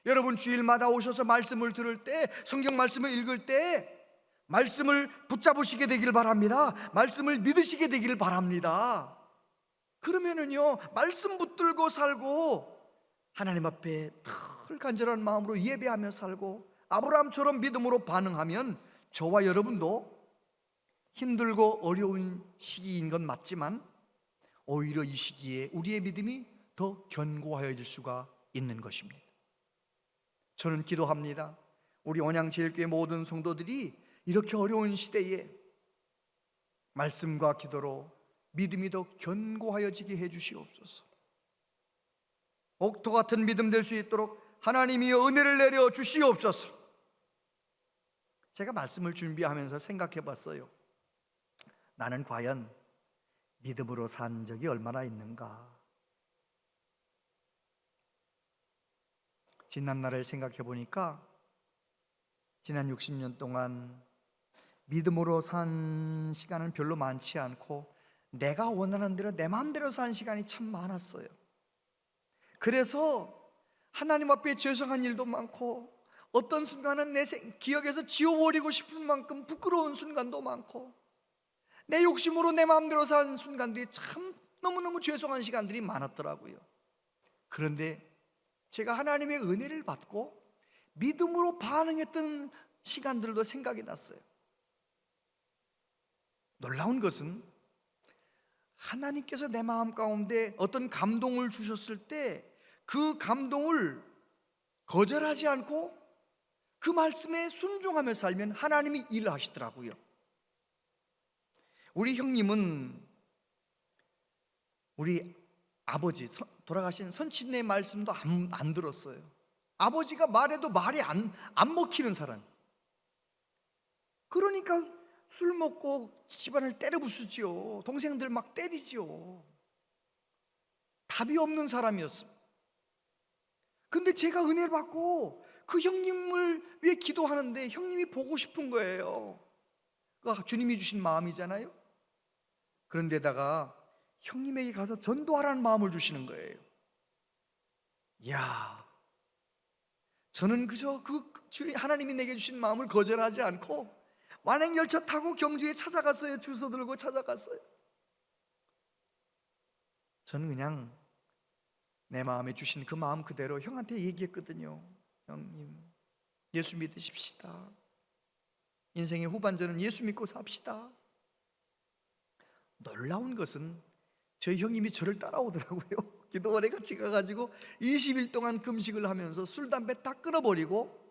여러분, 주일마다 오셔서 말씀을 들을 때, 성경 말씀을 읽을 때 말씀을 붙잡으시게 되길 바랍니다. 말씀을 믿으시게 되길 바랍니다. 그러면은요, 말씀 붙들고 살고 하나님 앞에 늘 간절한 마음으로 예배하며 살고 아브라함처럼 믿음으로 반응하면 저와 여러분도 힘들고 어려운 시기인 건 맞지만 오히려 이 시기에 우리의 믿음이 더 견고해질 수가 있는 것입니다. 저는 기도합니다. 우리 언양제일교회 모든 성도들이 이렇게 어려운 시대에 말씀과 기도로 믿음이 더 견고하여지게 해주시옵소서. 옥토 같은 믿음 될 수 있도록 하나님이 은혜를 내려 주시옵소서. 제가 말씀을 준비하면서 생각해 봤어요. 나는 과연 믿음으로 산 적이 얼마나 있는가? 지난 날을 생각해 보니까 지난 60년 동안 믿음으로 산 시간은 별로 많지 않고 내가 원하는 대로 내 마음대로 산 시간이 참 많았어요. 그래서 하나님 앞에 죄송한 일도 많고 어떤 순간은 내 기억에서 지워버리고 싶은 만큼 부끄러운 순간도 많고 내 욕심으로 내 마음대로 산 순간들이 참 너무너무 죄송한 시간들이 많았더라고요. 그런데 제가 하나님의 은혜를 받고 믿음으로 반응했던 시간들도 생각이 났어요. 놀라운 것은 하나님께서 내 마음 가운데 어떤 감동을 주셨을 때 그 감동을 거절하지 않고 그 말씀에 순종하며 살면 하나님이 일하시더라고요. 우리 형님은 우리 아버지 돌아가신 선친의 말씀도 안 들었어요. 아버지가 말해도 말이 안 먹히는 사람. 그러니까 술 먹고 집안을 때려 부수지요. 동생들 막 때리지요. 답이 없는 사람이었습니다. 근데 제가 은혜를 받고 그 형님을 위해 기도하는데 형님이 보고 싶은 거예요. 그거 주님이 주신 마음이잖아요. 그런데다가 형님에게 가서 전도하라는 마음을 주시는 거예요. 이야, 저는 그저 그 하나님이 내게 주신 마음을 거절하지 않고 완행열차 타고 경주에 찾아갔어요. 주소 들고 찾아갔어요. 저는 그냥 내 마음에 주신 그 마음 그대로 형한테 얘기했거든요. 형님, 예수 믿으십시다. 인생의 후반전은 예수 믿고 삽시다. 놀라운 것은 저희 형님이 저를 따라오더라고요. 기도원에 같이 가가지고 20일 동안 금식을 하면서 술, 담배 다 끊어버리고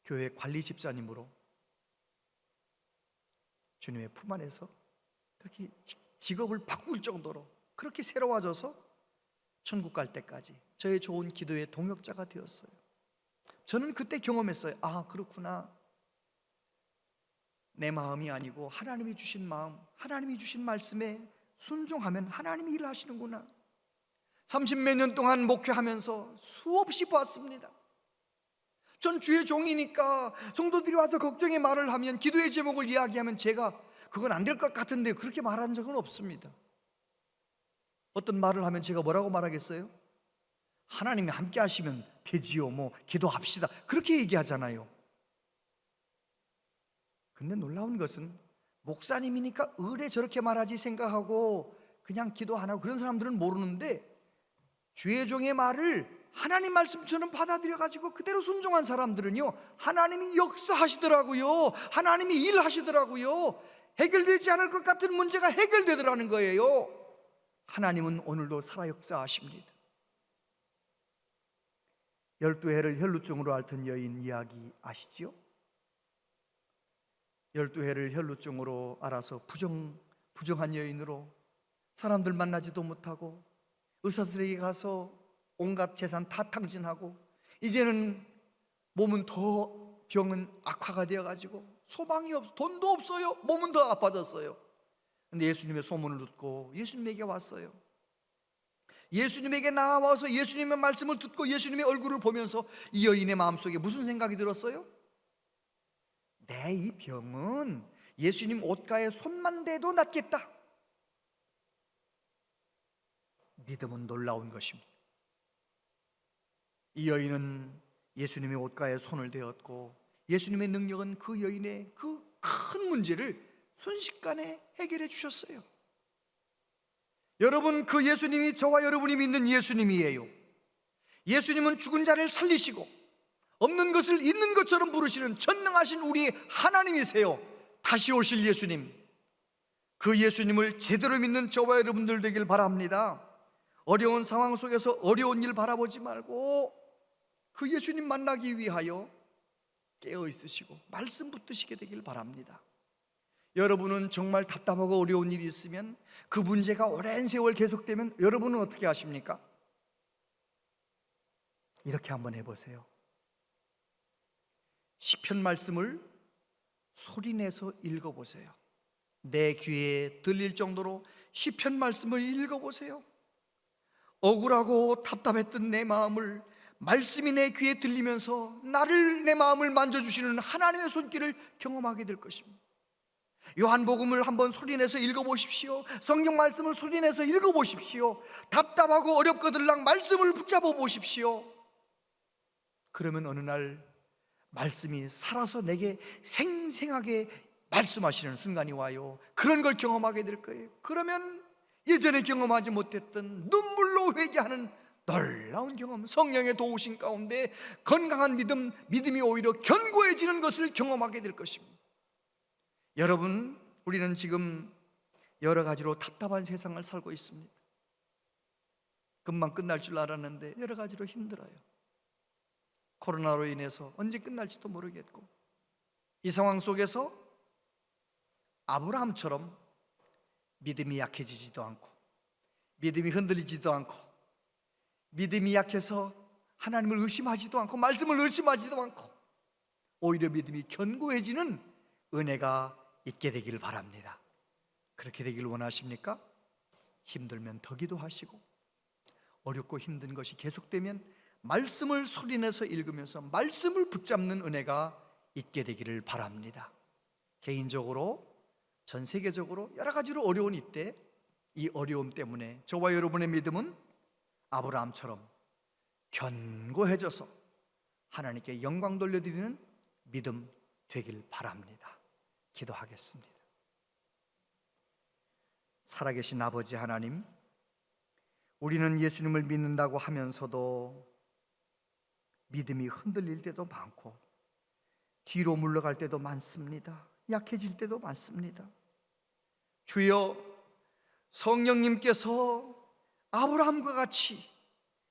교회 관리 집사님으로 주님의 품 안에서 그렇게 직업을 바꿀 정도로 그렇게 새로워져서 천국 갈 때까지 저의 좋은 기도의 동역자가 되었어요. 저는 그때 경험했어요. 아, 그렇구나. 내 마음이 아니고 하나님이 주신 마음, 하나님이 주신 말씀에 순종하면 하나님이 일하시는구나. 30몇 년 동안 목회하면서 수없이 봤습니다. 전 주의 종이니까 성도들이 와서 걱정의 말을 하면, 기도의 제목을 이야기하면 제가 그건 안 될 것 같은데 그렇게 말한 적은 없습니다. 어떤 말을 하면 제가 뭐라고 말하겠어요? 하나님이 함께 하시면 되지요, 뭐 기도합시다, 그렇게 얘기하잖아요. 근데 놀라운 것은 목사님이니까 의뢰 저렇게 말하지 생각하고 그냥 기도 안 하고 그런 사람들은 모르는데, 주의 종의 말을 하나님 말씀처럼 받아들여가지고 그대로 순종한 사람들은요, 하나님이 역사하시더라고요. 하나님이 일하시더라고요. 해결되지 않을 것 같은 문제가 해결되더라는 거예요. 하나님은 오늘도 살아 역사하십니다. 12해를 혈루증으로 앓던 여인 이야기 아시죠? 12해를 혈루증으로 앓아서 부정한 여인으로 사람들 만나지도 못하고 의사들에게 가서 온갖 재산 다 탕진하고, 이제는 몸은 더, 병은 악화가 되어가지고 소망이 없어, 돈도 없어요. 몸은 더 아파졌어요. 근데 예수님의 소문을 듣고 예수님에게 왔어요. 예수님에게 나와서 예수님의 말씀을 듣고 예수님의 얼굴을 보면서 이 여인의 마음속에 무슨 생각이 들었어요? 내 이 병은 예수님 옷가에 손만 대도 낫겠다. 믿음은 놀라운 것입니다. 이 여인은 예수님의 옷가에 손을 대었고, 예수님의 능력은 그 여인의 그 큰 문제를 순식간에 해결해 주셨어요. 여러분, 그 예수님이 저와 여러분이 믿는 예수님이에요. 예수님은 죽은 자를 살리시고 없는 것을 있는 것처럼 부르시는 전능하신 우리 하나님이세요. 다시 오실 예수님, 그 예수님을 제대로 믿는 저와 여러분들 되길 바랍니다. 어려운 상황 속에서 어려운 일 바라보지 말고 그 예수님 만나기 위하여 깨어 있으시고 말씀 붙드시게 되길 바랍니다. 여러분은 정말 답답하고 어려운 일이 있으면, 그 문제가 오랜 세월 계속되면 여러분은 어떻게 하십니까? 이렇게 한번 해보세요. 시편 말씀을 소리내서 읽어보세요. 내 귀에 들릴 정도로 시편 말씀을 읽어보세요. 억울하고 답답했던 내 마음을 말씀이 내 귀에 들리면서 내 마음을 만져주시는 하나님의 손길을 경험하게 될 것입니다. 요한복음을 한번 소리내서 읽어보십시오. 성경 말씀을 소리내서 읽어보십시오. 답답하고 어렵거들랑 말씀을 붙잡아 보십시오. 그러면 어느 날 말씀이 살아서 내게 생생하게 말씀하시는 순간이 와요. 그런 걸 경험하게 될 거예요. 그러면 예전에 경험하지 못했던 눈물로 회개하는 놀라운 경험, 성령의 도우심 가운데 건강한 믿음이 오히려 견고해지는 것을 경험하게 될 것입니다. 여러분, 우리는 지금 여러 가지로 답답한 세상을 살고 있습니다. 금방 끝날 줄 알았는데 여러 가지로 힘들어요. 코로나로 인해서 언제 끝날지도 모르겠고, 이 상황 속에서 아브라함처럼 믿음이 약해지지도 않고, 믿음이 흔들리지도 않고, 믿음이 약해서 하나님을 의심하지도 않고, 말씀을 의심하지도 않고, 오히려 믿음이 견고해지는 은혜가 있게 되기를 바랍니다. 그렇게 되기를 원하십니까? 힘들면 더 기도하시고, 어렵고 힘든 것이 계속되면 말씀을 소리내서 읽으면서 말씀을 붙잡는 은혜가 있게 되기를 바랍니다. 개인적으로, 전 세계적으로 여러 가지로 어려운 이때, 이 어려움 때문에 저와 여러분의 믿음은 아브라함처럼 견고해져서 하나님께 영광 돌려드리는 믿음 되길 바랍니다. 기도하겠습니다. 살아계신 아버지 하나님, 우리는 예수님을 믿는다고 하면서도 믿음이 흔들릴 때도 많고 뒤로 물러갈 때도 많습니다. 약해질 때도 많습니다. 주여, 성령님께서 아브라함과 같이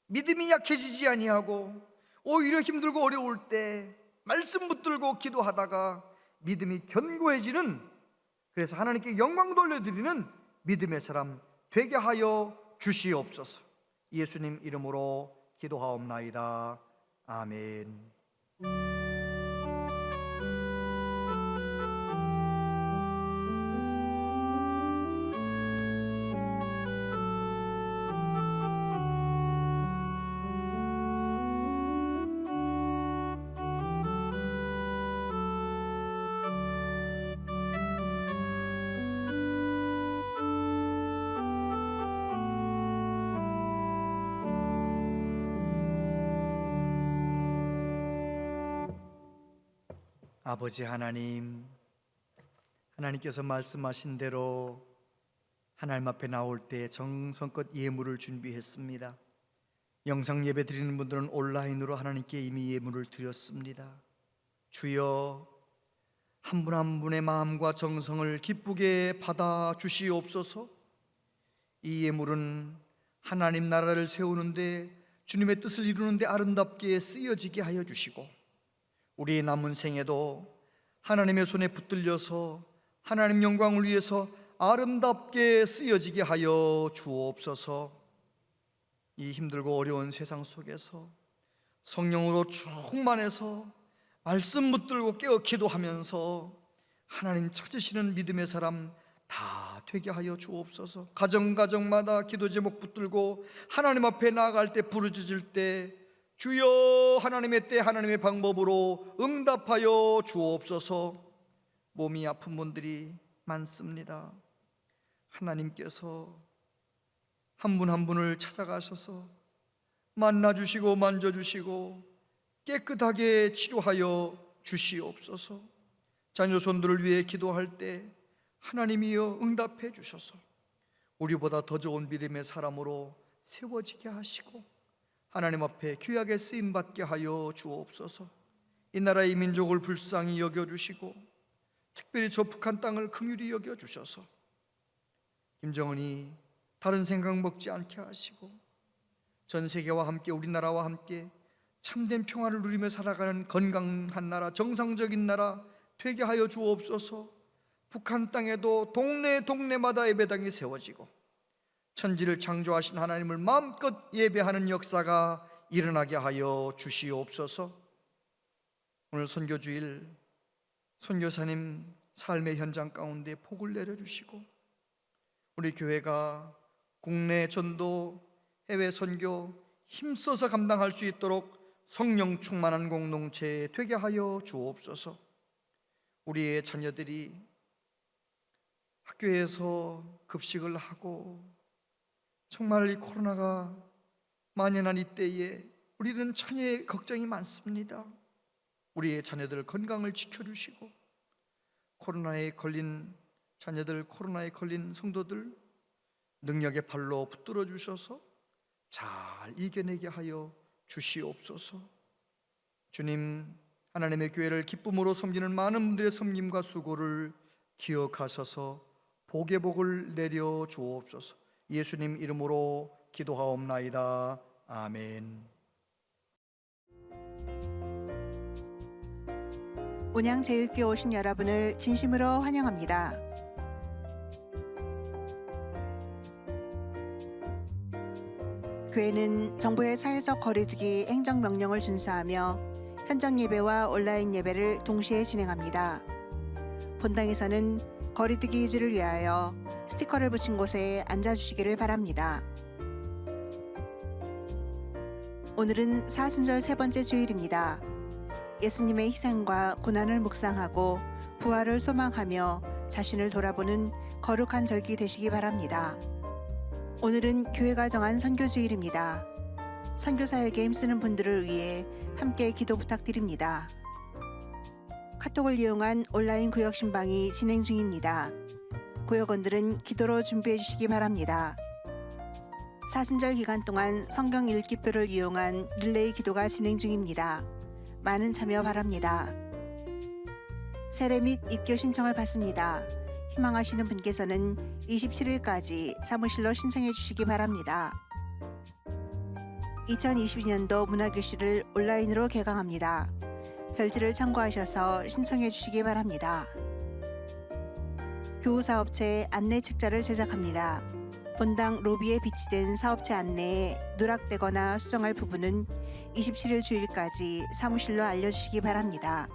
믿음이 약해지지 아니하고 오히려 힘들고 어려울 때 말씀 붙들고 기도하다가 믿음이 견고해지는, 그래서 하나님께 영광 돌려드리는 믿음의 사람 되게 하여 주시옵소서. 예수님 이름으로 기도하옵나이다. 아멘. 아버지 하나님, 하나님께서 말씀하신 대로 하나님 앞에 나올 때 정성껏 예물을 준비했습니다. 영상 예배 드리는 분들은 온라인으로 하나님께 이미 예물을 드렸습니다. 주여, 한 분 한 분의 마음과 정성을 기쁘게 받아 주시옵소서. 이 예물은 하나님 나라를 세우는데, 주님의 뜻을 이루는데 아름답게 쓰여지게 하여 주시고, 우리의 남은 생에도 하나님의 손에 붙들려서 하나님 영광을 위해서 아름답게 쓰여지게 하여 주옵소서. 이 힘들고 어려운 세상 속에서 성령으로 충만해서 말씀 붙들고 깨어 기도하면서 하나님 찾으시는 믿음의 사람 다 되게 하여 주옵소서. 가정마다 기도 제목 붙들고 하나님 앞에 나아갈 때, 부르짖을 때 주여 하나님의 때 하나님의 방법으로 응답하여 주옵소서. 몸이 아픈 분들이 많습니다. 하나님께서 한 분 한 분을 찾아가셔서 만나주시고 만져주시고 깨끗하게 치료하여 주시옵소서. 자녀 손들을 위해 기도할 때 하나님이여 응답해 주셔서 우리보다 더 좋은 믿음의 사람으로 세워지게 하시고 하나님 앞에 귀하게 쓰임받게 하여 주옵소서. 이 나라의 민족을 불쌍히 여겨주시고 특별히 저 북한 땅을 긍휼히 여겨주셔서 김정은이 다른 생각 먹지 않게 하시고 전 세계와 함께 우리나라와 함께 참된 평화를 누리며 살아가는 건강한 나라, 정상적인 나라 되게 하여 주옵소서. 북한 땅에도 동네마다 예배당이 세워지고 천지를 창조하신 하나님을 마음껏 예배하는 역사가 일어나게 하여 주시옵소서. 오늘 선교주일 선교사님 삶의 현장 가운데 복을 내려주시고 우리 교회가 국내 전도, 해외 선교 힘써서 감당할 수 있도록 성령 충만한 공동체 되게 하여 주옵소서. 우리의 자녀들이 학교에서 급식을 하고 정말 이 코로나가 만연한 이때에 우리는 자녀의 걱정이 많습니다. 우리의 자녀들 건강을 지켜주시고 코로나에 걸린 자녀들, 코로나에 걸린 성도들 능력의 팔로 붙들어 주셔서 잘 이겨내게 하여 주시옵소서. 주님, 하나님의 교회를 기쁨으로 섬기는 많은 분들의 섬김과 수고를 기억하셔서 복의 복을 내려 주옵소서. 예수님 이름으로 기도하옵나이다. 아멘. 온양제일교회 오신 여러분을 진심으로 환영합니다. 교회는 정부의 사회적 거리두기 행정명령을 준수하며 현장 예배와 온라인 예배를 동시에 진행합니다. 본당에서는 거리두기 유지를 위하여 스티커를 붙인 곳에 앉아주시기를 바랍니다. 오늘은 사순절 세 번째 주일입니다. 예수님의 희생과 고난을 묵상하고 부활을 소망하며 자신을 돌아보는 거룩한 절기 되시기 바랍니다. 오늘은 교회가 정한 선교주일입니다. 선교사역에 힘쓰는 분들을 위해 함께 기도 부탁드립니다. 카톡을 이용한 온라인 구역 신방이 진행 중입니다. 구역원들은 기도로 준비해 주시기 바랍니다. 사순절 기간 동안 성경 읽기표를 이용한 릴레이 기도가 진행 중입니다. 많은 참여 바랍니다. 세례 및 입교 신청을 받습니다. 희망하시는 분께서는 27일까지 사무실로 신청해 주시기 바랍니다. 2022년도 문화교실을 온라인으로 개강합니다. 별지를 참고하셔서 신청해 주시기 바랍니다. 교우사업체 안내 책자를 제작합니다. 본당 로비에 비치된 사업체 안내에 누락되거나 수정할 부분은 27일 주일까지 사무실로 알려주시기 바랍니다.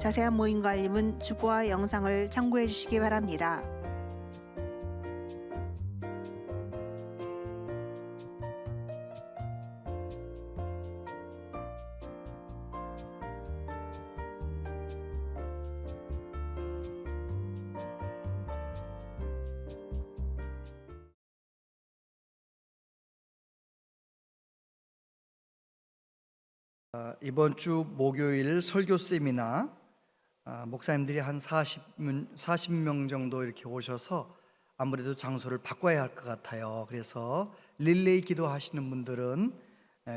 자세한 모임과 알림은 주보와 영상을 참고해 주시기 바랍니다. 이번 주 목요일 설교 세미나 목사님들이 한 40명 정도 이렇게 오셔서 아무래도 장소를 바꿔야 할 것 같아요. 그래서 릴레이 기도하시는 분들은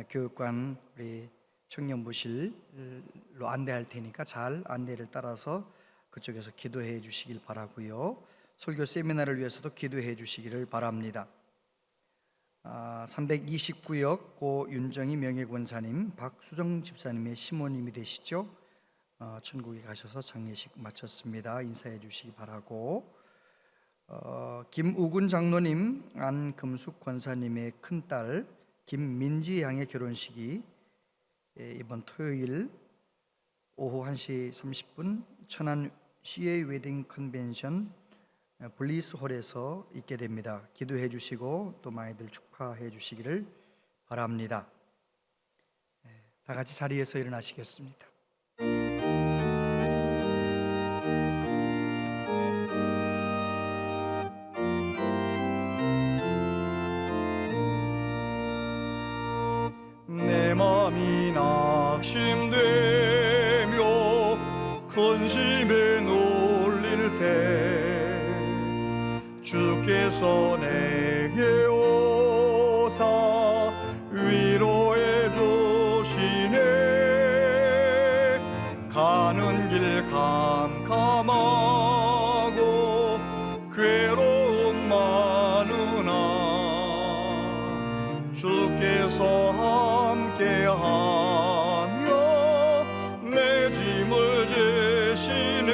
교육관 우리 청년부실로 안내할 테니까 잘 안내를 따라서 그쪽에서 기도해 주시길 바라고요. 설교 세미나를 위해서도 기도해 주시기를 바랍니다. 329역 고 윤정희 명예권사님, 박수정 집사님의 시모님이 되시죠. 천국에 가셔서 장례식 마쳤습니다. 인사해 주시기 바라고, 김우군 장로님, 안금숙 권사님의 큰딸 김민지 양의 결혼식이 이번 토요일 오후 1시 30분 천안 CA 웨딩 컨벤션 블리스홀에서 있게 됩니다. 기도해 주시고 또 많이들 축하해 주시기를 바랍니다. 다 같이 자리에서 일어나시겠습니다. 내 맘이 낙심되며 근심에 놀릴 때 주께서 내게 오사 위로해 주시네. 가는 길 캄캄하고 괴로움 많으나 주께서 함께하며 내 짐을 지시네.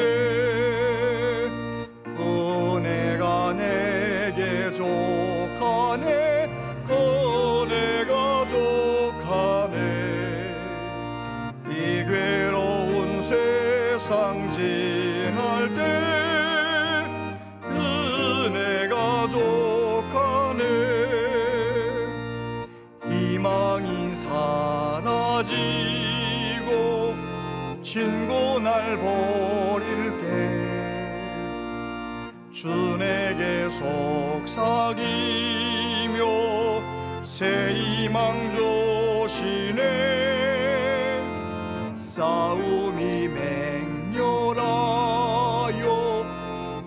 은혜가 내게 족하네. 은혜가 족하네. 이 괴로운 세상 지날 때 은혜가 족하네. 희망이 사라지고 친구 날 버릴 때 주 내게 속삭이며 새 희망 주시네. 싸움이 맹렬하여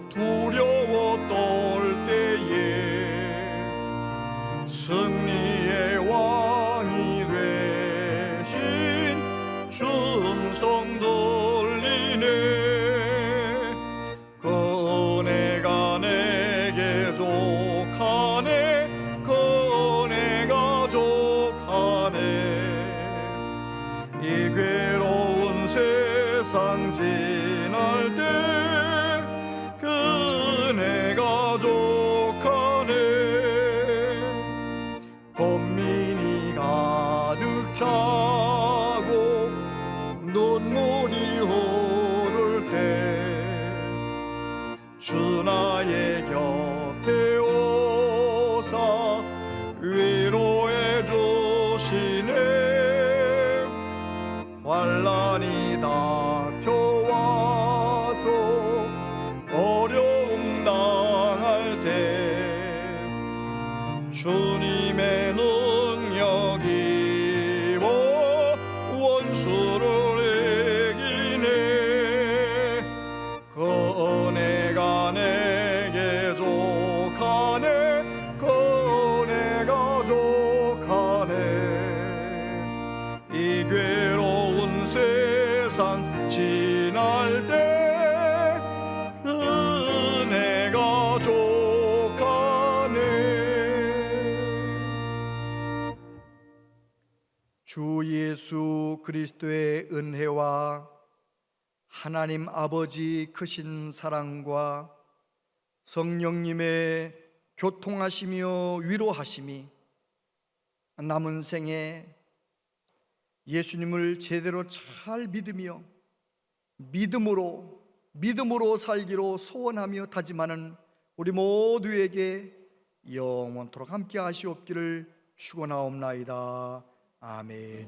두려워 떨 때에 승리의 왕이 되신 주 음성 들리네. 은혜가 내게 족하네. 은혜가 족하네. 이 괴로운 세상 지날 때 은혜가 족하네. 번민이 가득 차고 눈물이 흐를 때 주 나의 곁에 오사 위로해 주시네. 환난이 닥쳐와서 어려움 당할 때 주님의 능력 입어 원수를 이기네. 그 은혜가 내게 족하네. 그 은혜가 족하네. 이 괴로운 세상 지날 때 은혜가 족하네. 주 예수 그리스도의 은혜와 하나님 아버지 크신 사랑과 성령님의 교통하시며 위로하심이 남은 생에 예수님을 제대로 잘 믿으며 믿음으로 살기로 소원하며 다짐하는 우리 모두에게 영원토록 함께 하시옵기를 축원하옵나이다. 아멘.